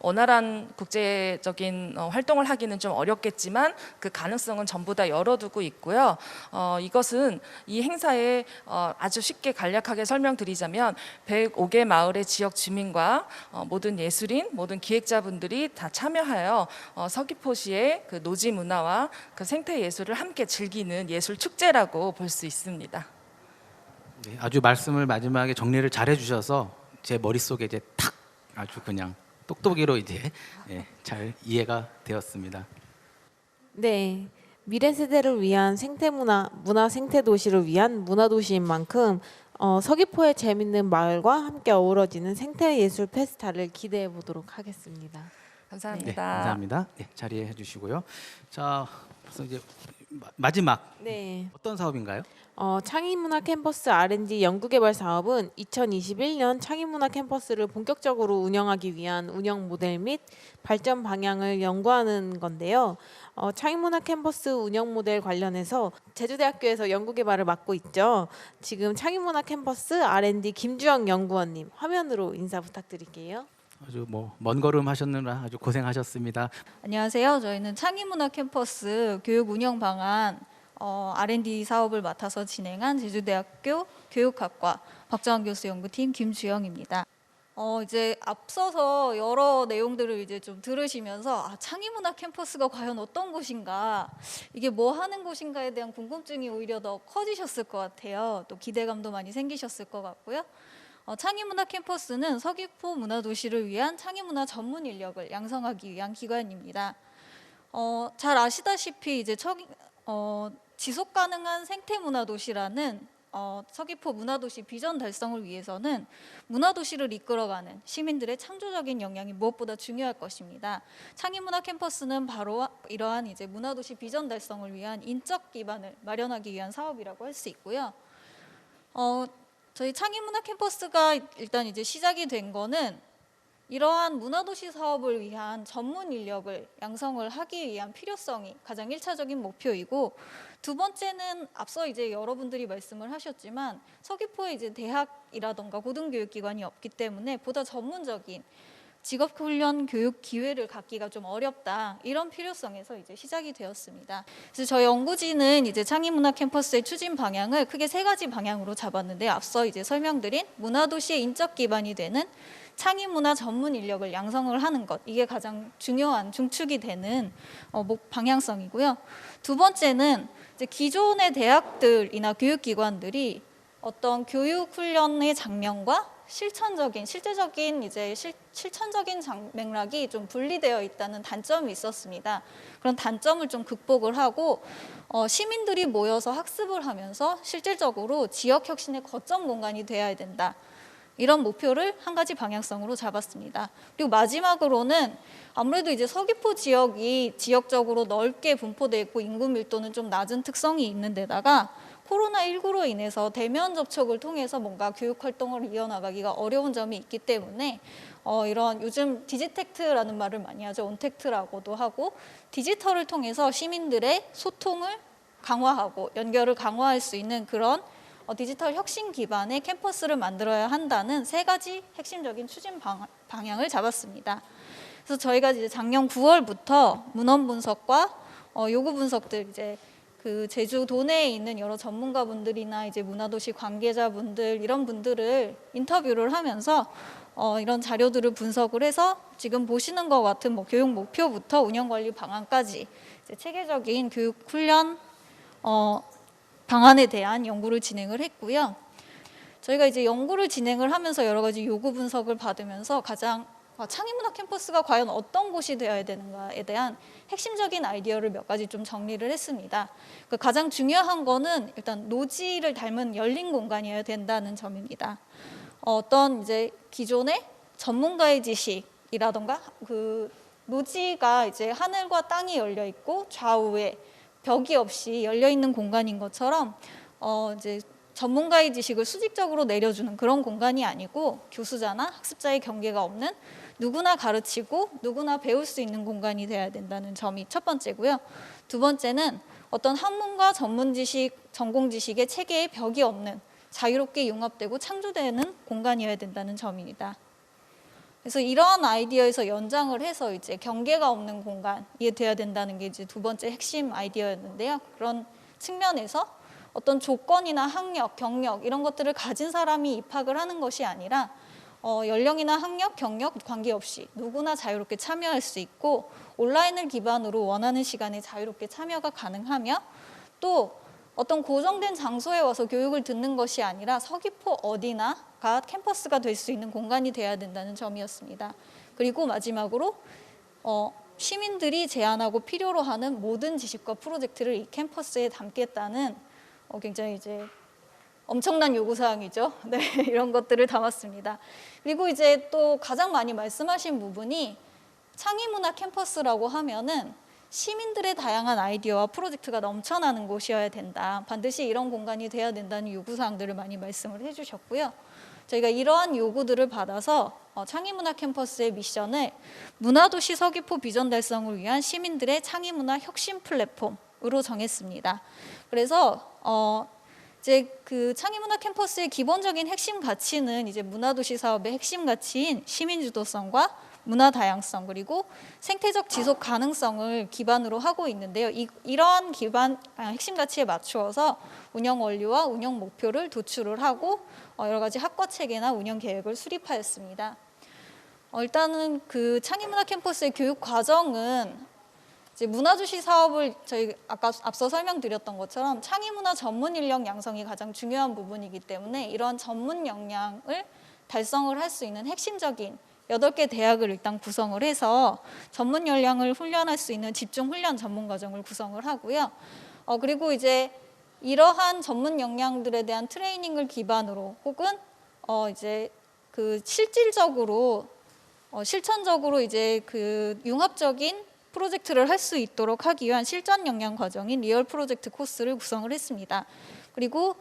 원활한 국제적인 활동을 하기는 좀 어렵겠지만 그 가능성은 전부 다 열어두고 있고요. 이것은 이 행사에 아주 쉽게 간략하게 설명드리자면 105개 마을의 지역 주민과 모든 예술인, 모든 기획자분들이 다 참여하여 서귀포시의 그 노지 문화와 그 생태 예술을 함께 즐기는 예술 축제라고 볼 수 있습니다. 네, 아주 말씀을 마지막에 정리를 잘 해주셔서 제 머릿속에 이제 탁 아주 그냥 똑똑이로 이제 잘 이해가 되었습니다. 네, 미래 세대를 위한 문화 생태 도시를 위한 문화 도시인 만큼 서귀포의 재밌는 마을과 함께 어우러지는 생태 예술 페스타를 기대해 보도록 하겠습니다. 감사합니다. 네, 감사합니다. 네, 자리해 주시고요. 자, 그래서 이제 마지막 어떤 사업인가요? 창의문화 캠퍼스 R&D 연구개발 사업은 2021년 창의문화 캠퍼스를 본격적으로 운영하기 위한 운영 모델 및 발전 방향을 연구하는 건데요. 창의문화 캠퍼스 운영 모델 관련해서 제주대학교에서 연구개발을 맡고 있죠. 지금 창의문화 캠퍼스 R&D 김주영 연구원님 화면으로 인사 부탁드릴게요. 아주 먼 걸음 하셨느라 아주 고생하셨습니다. 안녕하세요. 저희는 창의문화 캠퍼스 교육 운영 방안 R&D 사업을 맡아서 진행한 제주대학교 교육학과 박정환 교수 연구팀 김주영입니다. 이제 앞서서 여러 내용들을 이제 좀 들으시면서 창의문화 캠퍼스가 과연 어떤 곳인가, 이게 뭐 하는 곳인가에 대한 궁금증이 오히려 더 커지셨을 것 같아요. 또 기대감도 많이 생기셨을 것 같고요. 창의문화 캠퍼스는 서귀포 문화도시를 위한 창의문화 전문 인력을 양성하기 위한 기관입니다. 잘 아시다시피 이제 지속 가능한 생태문화 도시라는 서귀포 문화도시 비전 달성을 위해서는 문화도시를 이끌어가는 시민들의 창조적인 역량이 무엇보다 중요할 것입니다. 창의문화 캠퍼스는 바로 이러한 이제 문화도시 비전 달성을 위한 인적 기반을 마련하기 위한 사업이라고 할 수 있고요. 저희 창의문화 캠퍼스가 일단 이제 시작이 된 거는 이러한 문화도시 사업을 위한 전문 인력을 양성을 하기 위한 필요성이 가장 1차적인 목표이고, 두 번째는 앞서 이제 여러분들이 말씀을 하셨지만 서귀포에 이제 대학이라던가 고등교육기관이 없기 때문에 보다 전문적인 직업훈련 교육 기회를 갖기가 좀 어렵다, 이런 필요성에서 이제 시작이 되었습니다. 그래서 저희 연구진은 이제 창의문화 캠퍼스의 추진 방향을 크게 3가지 방향으로 잡았는데, 앞서 이제 설명드린 문화도시의 인적 기반이 되는 창의문화 전문 인력을 양성을 하는 것, 이게 가장 중요한 중축이 되는 방향성이고요. 두 번째는 이제 기존의 대학들이나 교육기관들이 어떤 교육훈련의 장면과 실제적인 이제 실천적인 맥락이 좀 분리되어 있다는 단점이 있었습니다. 그런 단점을 좀 극복을 하고 시민들이 모여서 학습을 하면서 실질적으로 지역 혁신의 거점 공간이 되어야 된다, 이런 목표를 한 가지 방향성으로 잡았습니다. 그리고 마지막으로는 아무래도 이제 서귀포 지역이 지역적으로 넓게 분포되어 있고 인구 밀도는 좀 낮은 특성이 있는 데다가 코로나19로 인해서 대면 접촉을 통해서 뭔가 교육 활동을 이어나가기가 어려운 점이 있기 때문에 이런 요즘 디지텍트라는 말을 많이 하죠. 온텍트라고도 하고, 디지털을 통해서 시민들의 소통을 강화하고 연결을 강화할 수 있는 그런 디지털 혁신 기반의 캠퍼스를 만들어야 한다는 3가지 핵심적인 추진 방향을 잡았습니다. 그래서 저희가 이제 작년 9월부터 문헌 분석과 요구 분석들, 이제 그 제주 도내에 있는 여러 전문가분들이나 이제 문화도시 관계자분들, 이런 분들을 인터뷰를 하면서 이런 자료들을 분석을 해서 지금 보시는 것 같은 교육 목표부터 운영관리 방안까지 이제 체계적인 교육 훈련 방안에 대한 연구를 진행을 했고요. 저희가 이제 연구를 진행을 하면서 여러 가지 요구 분석을 받으면서 가장 창의문화 캠퍼스가 과연 어떤 곳이 되어야 되는가에 대한 핵심적인 아이디어를 몇 가지 좀 정리를 했습니다. 가장 중요한 거는 일단 노지를 닮은 열린 공간이어야 된다는 점입니다. 어떤 이제 기존의 전문가의 지식이라던가 그 노지가 이제 하늘과 땅이 열려 있고 좌우에 벽이 없이 열려 있는 공간인 것처럼 이제 전문가의 지식을 수직적으로 내려주는 그런 공간이 아니고 교수자나 학습자의 경계가 없는 누구나 가르치고 누구나 배울 수 있는 공간이 돼야 된다는 점이 첫 번째고요. 두 번째는 어떤 학문과 전문 지식, 전공 지식의 체계에 벽이 없는 자유롭게 융합되고 창조되는 공간이어야 된다는 점입니다. 그래서 이러한 아이디어에서 연장을 해서 이제 경계가 없는 공간이 돼야 된다는 게 이제 두 번째 핵심 아이디어였는데요. 그런 측면에서 어떤 조건이나 학력, 경력 이런 것들을 가진 사람이 입학을 하는 것이 아니라 연령이나 학력, 경력 관계없이 누구나 자유롭게 참여할 수 있고 온라인을 기반으로 원하는 시간에 자유롭게 참여가 가능하며 또 어떤 고정된 장소에 와서 교육을 듣는 것이 아니라 서귀포 어디나가 캠퍼스가 될 수 있는 공간이 돼야 된다는 점이었습니다. 그리고 마지막으로 시민들이 제안하고 필요로 하는 모든 지식과 프로젝트를 이 캠퍼스에 담겠다는 굉장히 이제 엄청난 요구사항이죠. 네, 이런 것들을 담았습니다. 그리고 이제 또 가장 많이 말씀하신 부분이 창의문화 캠퍼스라고 하면은 시민들의 다양한 아이디어와 프로젝트가 넘쳐나는 곳이어야 된다. 반드시 이런 공간이 돼야 된다는 요구사항들을 많이 말씀을 해주셨고요. 저희가 이러한 요구들을 받아서 창의문화 캠퍼스의 미션을 문화도시 서귀포 비전 달성을 위한 시민들의 창의문화 혁신 플랫폼으로 정했습니다. 그래서 이제 그 창의문화 캠퍼스의 기본적인 핵심 가치는 이제 문화도시 사업의 핵심 가치인 시민주도성과 문화 다양성 그리고 생태적 지속 가능성을 기반으로 하고 있는데요. 이러한 핵심 가치에 맞추어서 운영 원리와 운영 목표를 도출을 하고 여러 가지 학과 체계나 운영 계획을 수립하였습니다. 일단은 그 창의문화 캠퍼스의 교육 과정은 이제 문화도시 사업을 저희 아까 앞서 설명드렸던 것처럼 창의문화 전문 인력 양성이 가장 중요한 부분이기 때문에 이런 전문 역량을 달성을 할 수 있는 핵심적인 8개 대학을 일단 구성을 해서 전문 역량을 훈련할 수 있는 집중 훈련 전문 과정을 구성을 하고요. 그리고 이제 이러한 전문 역량들에 대한 트레이닝을 기반으로 혹은 이제 그 실질적으로 실천적으로 이제 그 융합적인 프로젝트를 할 수 있도록 하기 위한 실전 역량 과정인 리얼 프로젝트 코스를 구성을 했습니다. 그리고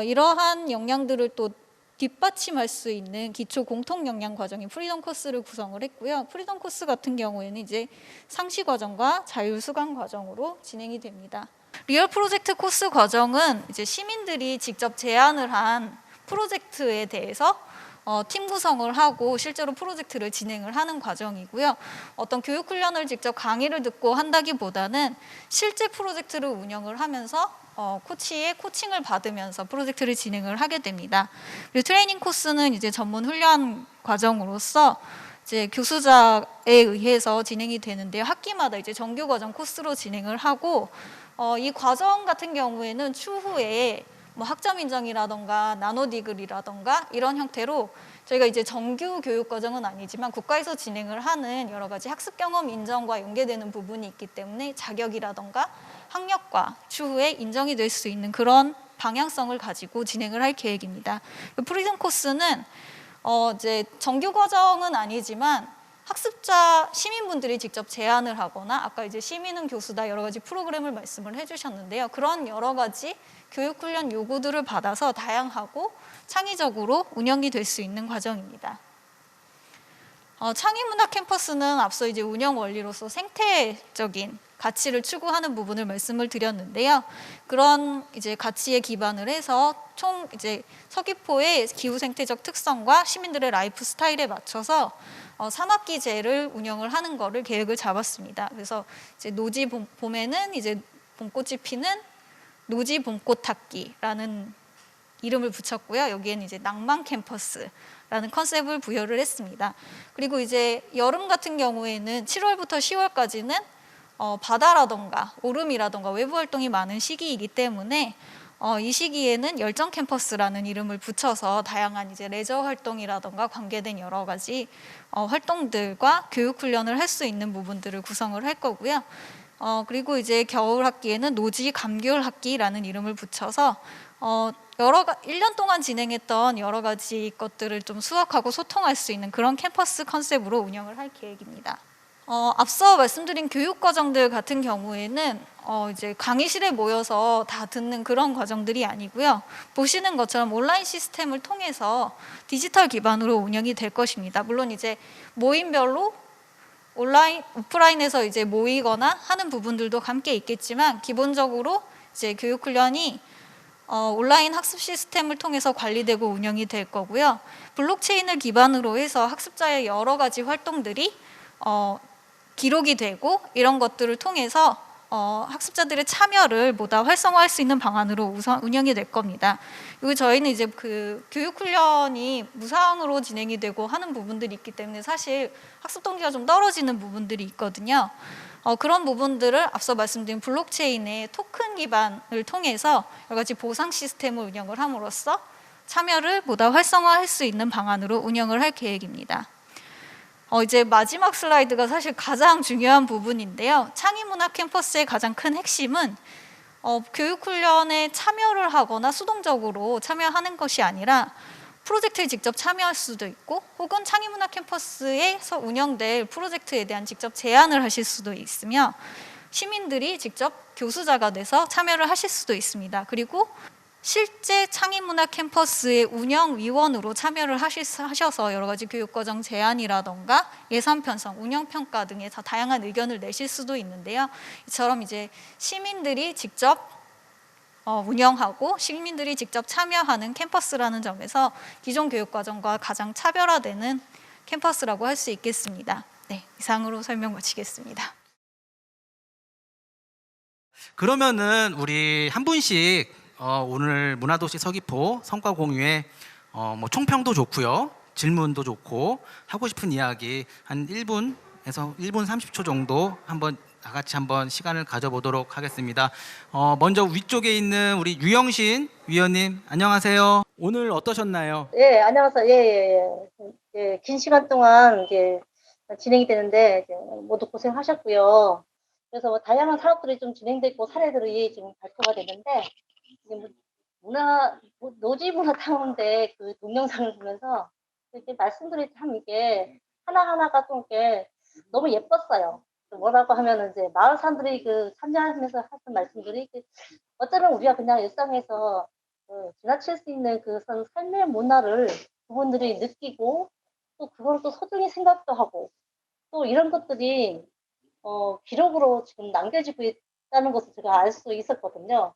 이러한 역량들을 또 뒷받침할 수 있는 기초 공통 역량 과정인 프리덤 코스를 구성을 했고요. 프리덤 코스 같은 경우에는 이제 상시 과정과 자율 수강 과정으로 진행이 됩니다. 리얼 프로젝트 코스 과정은 이제 시민들이 직접 제안을 한 프로젝트에 대해서 팀 구성을 하고 실제로 프로젝트를 진행을 하는 과정이고요. 어떤 교육 훈련을 직접 강의를 듣고 한다기보다는 실제 프로젝트를 운영을 하면서 코치의 코칭을 받으면서 프로젝트를 진행을 하게 됩니다. 그리고 트레이닝 코스는 이제 전문 훈련 과정으로서 이제 교수자에 의해서 진행이 되는데요. 학기마다 이제 정규 과정 코스로 진행을 하고 이 과정 같은 경우에는 추후에 뭐 학점 인정이라던가 나노 디그리라던가 이런 형태로 저희가 이제 정규 교육 과정은 아니지만 국가에서 진행을 하는 여러 가지 학습 경험 인정과 연계되는 부분이 있기 때문에 자격이라던가 학력과 추후에 인정이 될 수 있는 그런 방향성을 가지고 진행을 할 계획입니다. 프리즘 코스는 이제 정규 과정은 아니지만 학습자 시민분들이 직접 제안을 하거나 아까 이제 시민은 교수다 여러 가지 프로그램을 말씀을 해주셨는데요. 그런 여러 가지 교육 훈련 요구들을 받아서 다양하고 창의적으로 운영이 될 수 있는 과정입니다. 창의문화 캠퍼스는 앞서 이제 운영 원리로서 생태적인 가치를 추구하는 부분을 말씀을 드렸는데요. 그런 이제 가치에 기반을 해서 총 이제 서귀포의 기후 생태적 특성과 시민들의 라이프 스타일에 맞춰서 3학기제를 운영을 하는 거를 계획을 잡았습니다. 그래서 이제 노지 봄에는 이제 봄꽃이 피는 노지 봄꽃 학기라는 이름을 붙였고요. 여기에는 이제 낭만 캠퍼스라는 컨셉을 부여를 했습니다. 그리고 이제 여름 같은 경우에는 7월부터 10월까지는 바다라던가 오름이라던가 외부 활동이 많은 시기이기 때문에 이 시기에는 열정 캠퍼스라는 이름을 붙여서 다양한 이제 레저 활동이라던가 관계된 여러 가지 활동들과 교육 훈련을 할 수 있는 부분들을 구성을 할 거고요. 그리고 이제 겨울 학기에는 노지 감귤 학기라는 이름을 붙여서 1년 동안 진행했던 여러 가지 것들을 좀 수확하고 소통할 수 있는 그런 캠퍼스 컨셉으로 운영을 할 계획입니다. 앞서 말씀드린 교육 과정들 같은 경우에는 이제 강의실에 모여서 다 듣는 그런 과정들이 아니고요. 보시는 것처럼 온라인 시스템을 통해서 디지털 기반으로 운영이 될 것입니다. 물론 이제 모임별로 오프라인에서 이제 모이거나 하는 부분들도 함께 있겠지만 기본적으로 이제 교육 훈련이 온라인 학습 시스템을 통해서 관리되고 운영이 될 거고요. 블록체인을 기반으로 해서 학습자의 여러 가지 활동들이 기록이 되고 이런 것들을 통해서 학습자들의 참여를 보다 활성화할 수 있는 방안으로 우선 운영이 될 겁니다. 그리고 저희는 이제 그 교육 훈련이 무상으로 진행이 되고 하는 부분들이 있기 때문에 사실 학습 동기가 좀 떨어지는 부분들이 있거든요. 그런 부분들을 앞서 말씀드린 블록체인의 토큰 기반을 통해서 여러 가지 보상 시스템을 운영을 함으로써 참여를 보다 활성화할 수 있는 방안으로 운영을 할 계획입니다. 이제 마지막 슬라이드가 사실 가장 중요한 부분인데요. 창의문화 캠퍼스의 가장 큰 핵심은 교육훈련에 참여를 하거나 수동적으로 참여하는 것이 아니라 프로젝트에 직접 참여할 수도 있고 혹은 창의문화 캠퍼스에서 운영될 프로젝트에 대한 직접 제안을 하실 수도 있으며 시민들이 직접 교수자가 돼서 참여를 하실 수도 있습니다. 그리고 실제 창의문화 캠퍼스의 운영위원으로 참여를 하셔서 여러 가지 교육과정 제안이라던가 예산 편성, 운영평가 등의 다양한 의견을 내실 수도 있는데요. 이처럼 이제 시민들이 직접 운영하고 시민들이 직접 참여하는 캠퍼스라는 점에서 기존 교육과정과 가장 차별화되는 캠퍼스라고 할 수 있겠습니다. 네, 이상으로 설명 마치겠습니다. 그러면은 우리 한 분씩 오늘 문화도시 서귀포 성과 공유에 뭐 총평도 좋고요, 질문도 좋고 하고 싶은 이야기 한 1분에서 1분 30초 정도 한번 다 같이 한번 시간을 가져보도록 하겠습니다. 먼저 위쪽에 있는 우리 유영신 위원님 안녕하세요. 오늘 어떠셨나요? 예, 안녕하세요. 예, 긴 시간 동안 이제 진행이 되는데 이제 모두 고생하셨고요. 그래서 뭐 다양한 사업들이 좀 진행됐고 사례들이 지금 발표가 됐는데 이제 노지문화탐험대 그 동영상을 보면서 이렇게 말씀들이 참 이게 하나하나가 좀 이렇게 너무 예뻤어요. 뭐라고 하면은 이제 마을 사람들이 그 참여하면서 하는 말씀들이 어쩌면 우리가 그냥 일상에서 지나칠 수 있는 그 삶의 문화를 그분들이 느끼고 또 그걸 또 소중히 생각도 하고 또 이런 것들이 기록으로 지금 남겨지고 있다는 것을 제가 알 수 있었거든요.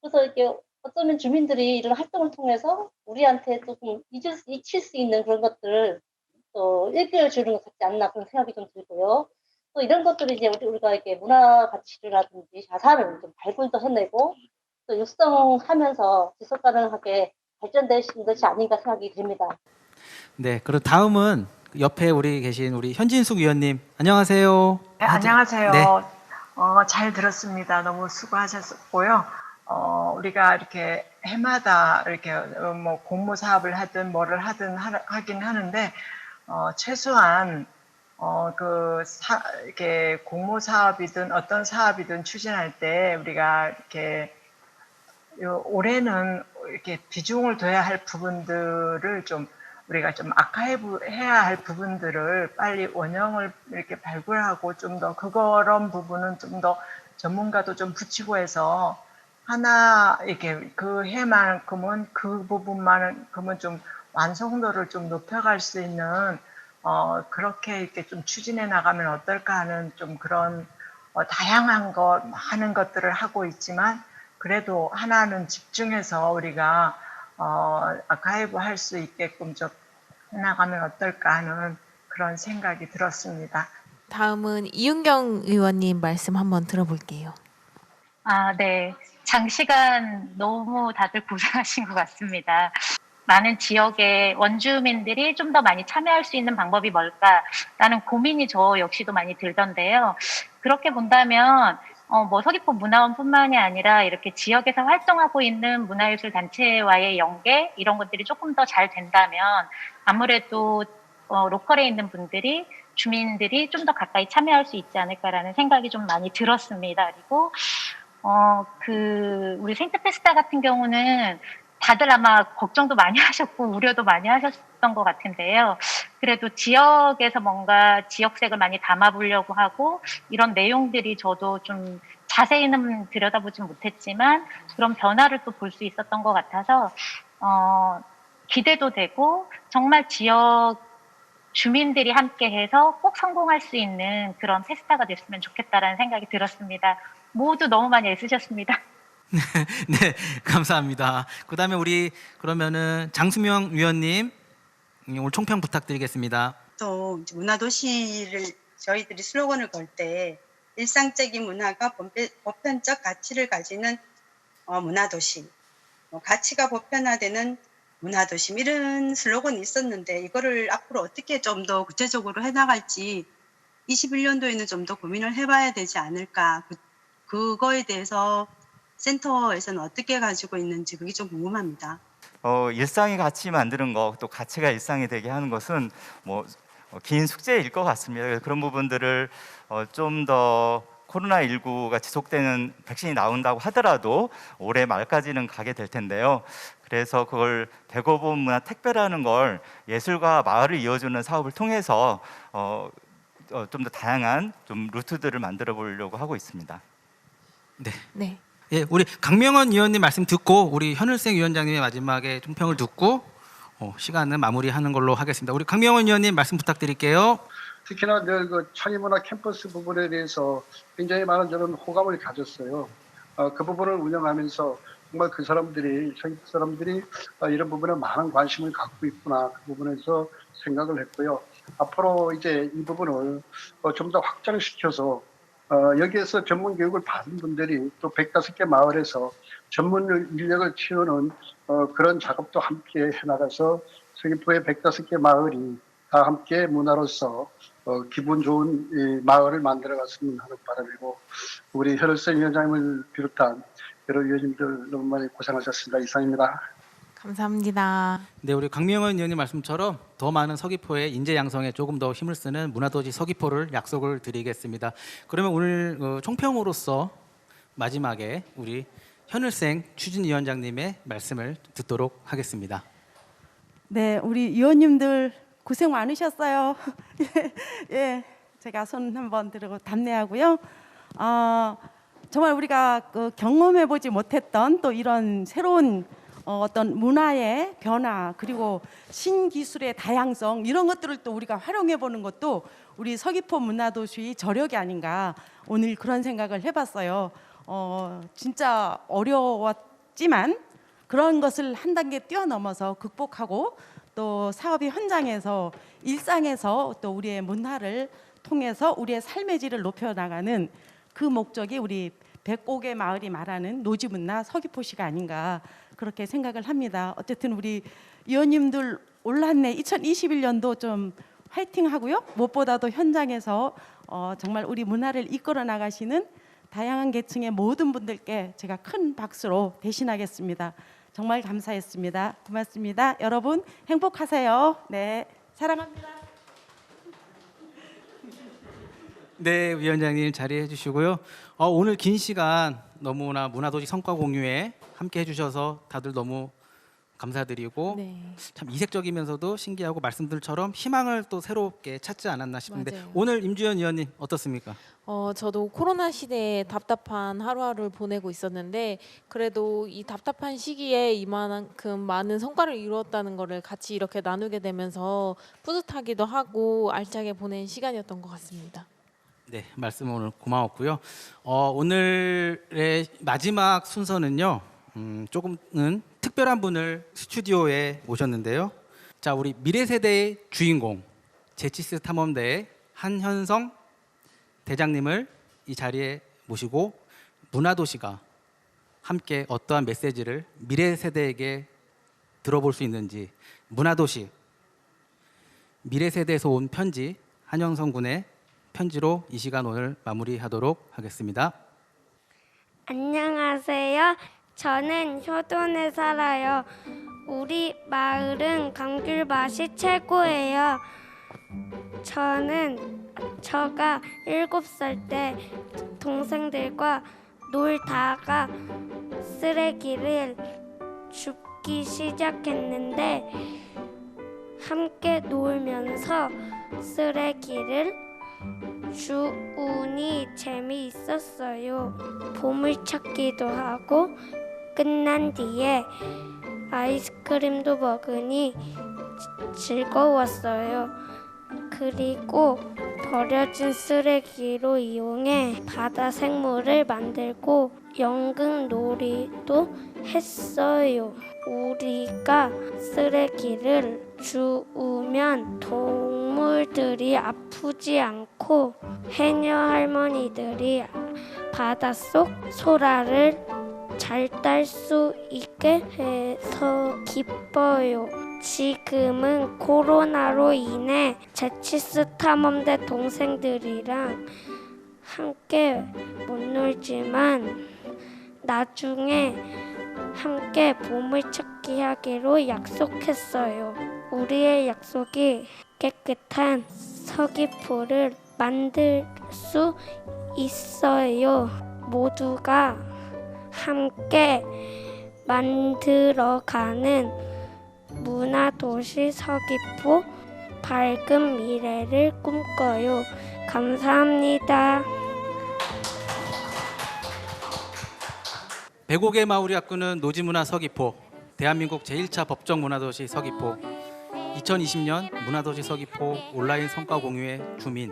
그래서 이렇게 어쩌면 주민들이 이런 활동을 통해서 우리한테 조금 잊힐 수 있는 그런 것들을 또 일깨워주는 것 같지 않나 그런 생각이 좀 들고요. 또 이런 것들이 이제 우리가 이렇게 문화 가치라든지 자산을 좀 발굴도 해내고 또 육성하면서 지속 가능하게 발전되신 것이 아닌가 생각이 듭니다. 네, 그리고 다음은 옆에 우리 계신 우리 현진숙 위원님 안녕하세요. 네, 안녕하세요. 네. 잘 들었습니다. 너무 수고하셨고요. 우리가 이렇게 해마다 이렇게 뭐 공모 사업을 하든 뭐를 하든 하긴 하는데 최소한 이렇게 공모 사업이든 어떤 사업이든 추진할 때 우리가 이렇게 올해는 이렇게 비중을 둬야 할 부분들을 좀 우리가 좀 아카이브 해야 할 부분들을 빨리 원형을 이렇게 발굴하고 좀 더 그런 부분은 좀 더 전문가도 좀 붙이고 해서 하나 이렇게 그 해만큼은 그 부분만큼은 좀 완성도를 좀 높여갈 수 있는 그렇게 이렇게 좀 추진해 나가면 어떨까 하는 좀 그런 다양한 많은 것들을 하고 있지만 그래도 하나는 집중해서 우리가 아카이브 할 수 있게끔 좀 해나가면 어떨까 하는 그런 생각이 들었습니다. 다음은 이은경 의원님 말씀 한번 들어볼게요. 네. 장시간 너무 다들 고생하신 것 같습니다. 많은 지역의 원주민들이 좀 더 많이 참여할 수 있는 방법이 뭘까라는 고민이 저 역시도 많이 들던데요. 그렇게 본다면 뭐 서귀포 문화원뿐만이 아니라 이렇게 지역에서 활동하고 있는 문화예술 단체와의 연계 이런 것들이 조금 더 잘 된다면 아무래도 로컬에 있는 분들이 주민들이 좀 더 가까이 참여할 수 있지 않을까라는 생각이 좀 많이 들었습니다. 그리고 우리 생트페스타 같은 경우는 다들 아마 걱정도 많이 하셨고 우려도 많이 하셨던 것 같은데요. 그래도 지역에서 뭔가 지역색을 많이 담아보려고 하고 이런 내용들이 저도 좀 자세히는 들여다보진 못했지만 그런 변화를 또 볼 수 있었던 것 같아서 기대도 되고 정말 지역 주민들이 함께해서 꼭 성공할 수 있는 그런 페스타가 됐으면 좋겠다라는 생각이 들었습니다. 모두 너무 많이 애쓰셨습니다. 네, 감사합니다. 그다음에 우리 그러면은 장수명 위원님 오늘 총평 부탁드리겠습니다. 또 문화도시를 저희들이 슬로건을 걸 때 일상적인 문화가 보편적 가치를 가지는 문화도시, 가치가 보편화되는 문화도시 이런 슬로건이 있었는데 이거를 앞으로 어떻게 좀 더 구체적으로 해나갈지 21년도에는 좀 더 고민을 해봐야 되지 않을까. 그거에 대해서 센터에서는 어떻게 가지고 있는지 그게 좀 궁금합니다. 일상의 가치 만드는 거, 또 가치가 일상이 되게 하는 것은 긴 숙제일 것 같습니다. 그런 부분들을 좀 더 코로나19가 지속되는 백신이 나온다고 하더라도 올해 말까지는 가게 될 텐데요. 그래서 그걸 대고본 문화 택배라는 걸 예술과 마을을 이어주는 사업을 통해서 좀 더 다양한 좀 루트들을 만들어 보려고 하고 있습니다. 네. 네. 예, 우리 강명원 위원님 말씀 듣고 우리 현울생 위원장님의 마지막에 총평을 듣고 시간은 마무리하는 걸로 하겠습니다. 우리 강명원 위원님 말씀 부탁드릴게요. 특히나 그 창의문화 캠퍼스 부분에 대해서 굉장히 많은 저는 호감을 가졌어요. 그 부분을 운영하면서 정말 그 사람들이 이런 부분에 많은 관심을 갖고 있구나 그 부분에서 생각을 했고요. 앞으로 이제 이 부분을 좀 더 확장시켜서 여기에서 전문 교육을 받은 분들이 또 105개 마을에서 전문 인력을 키우는 그런 작업도 함께 해나가서 서귀포의 105개 마을이 다 함께 문화로서 기분 좋은 이 마을을 만들어갔으면 하는 바람이고 우리 현울생 위원장님을 비롯한 여러 위원님들 너무 많이 고생하셨습니다. 이상입니다. 감사합니다. 네, 우리 강명원 위원님 말씀처럼 더 많은 서귀포의 인재 양성에 조금 더 힘을 쓰는 문화도시 서귀포를 약속을 드리겠습니다. 그러면 오늘 총평으로서 마지막에 우리 현울생 추진위원장님의 말씀을 듣도록 하겠습니다. 네, 우리 위원님들 고생 많으셨어요. 예, 제가 손 한번 들고 답례하고요. 정말 우리가 경험해보지 못했던 또 이런 새로운 어떤 문화의 변화 그리고 신기술의 다양성 이런 것들을 또 우리가 활용해 보는 것도 우리 서귀포 문화도시 저력이 아닌가 오늘 그런 생각을 해봤어요. 진짜 어려웠지만 그런 것을 한 단계 뛰어넘어서 극복하고 또 사업의 현장에서 일상에서 또 우리의 문화를 통해서 우리의 삶의 질을 높여나가는 그 목적이 우리 105개 마을이 말하는 노지문화 서귀포시가 아닌가 그렇게 생각을 합니다. 어쨌든 우리 위원님들 올한해 2021년도 좀 화이팅 하고요. 무엇보다도 현장에서 정말 우리 문화를 이끌어 나가시는 다양한 계층의 모든 분들께 제가 큰 박수로 대신하겠습니다. 정말 감사했습니다. 고맙습니다. 여러분 행복하세요. 네, 사랑합니다. 네, 위원장님 자리해 주시고요. 오늘 긴 시간 너무나 문화도시 성과 공유에 함께 해주셔서 다들 너무 감사드리고 참 이색적이면서도 신기하고 말씀들처럼 희망을 또 새롭게 찾지 않았나 싶은데 맞아요. 오늘 임주연 위원님 어떻습니까? 저도 코로나 시대에 답답한 하루하루를 보내고 있었는데 그래도 이 답답한 시기에 이만큼 많은 성과를 이루었다는 거를 같이 이렇게 나누게 되면서 뿌듯하기도 하고 알차게 보낸 시간이었던 것 같습니다. 네, 말씀 오늘 고마웠고요. 오늘의 마지막 순서는요. 조금은 특별한 분을 스튜디오에 모셨는데요. 자, 우리 미래 세대의 주인공 제치스 탐험대의 한현성 대장님을 이 자리에 모시고 문화도시가 함께 어떠한 메시지를 미래 세대에게 들어볼 수 있는지 문화도시 미래 세대에서 온 편지 한현성 군의 편지로 이 시간 오늘 마무리하도록 하겠습니다. 안녕하세요. 저는 효돈에 살아요. 우리 마을은 감귤맛이 최고예요. 제가 7살 때 동생들과 놀다가 쓰레기를 줍기 시작했는데 함께 놀면서 쓰레기를 주우니 재미있었어요. 보물찾기도 하고 끝난 뒤에 아이스크림도 먹으니 즐거웠어요. 그리고 버려진 쓰레기로 이용해 바다 생물을 만들고 연극놀이도 했어요. 우리가 쓰레기를 주우면 동물들이 아프지 않고 해녀 할머니들이 바닷속 소라를 잘 딸 수 있게 해서 기뻐요. 지금은 코로나로 인해 제치스 탐험대 동생들이랑 함께 못 놀지만 나중에 함께 보물찾기 하기로 약속했어요. 우리의 약속이 깨끗한 서귀포를 만들 수 있어요. 모두가 함께 만들어가는 문화도시 서귀포 밝은 미래를 꿈꿔요. 감사합니다. 105개 마을이 가꾸는 노지문화 서귀포, 대한민국 제1차 법정 문화도시 서귀포, 2020년 문화도시 서귀포 온라인 성과 공유의 주민.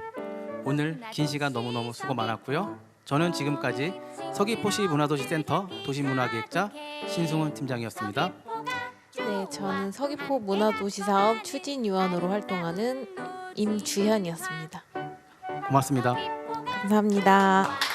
오늘 긴 시간 너무너무 수고 많았고요. 저는 지금까지 서귀포시 문화도시 센터 도시문화기획자 신승훈 팀장이었습니다. 네, 저는 서귀포 문화도시 사업 추진위원으로 활동하는 임주현이었습니다. 고맙습니다. 감사합니다.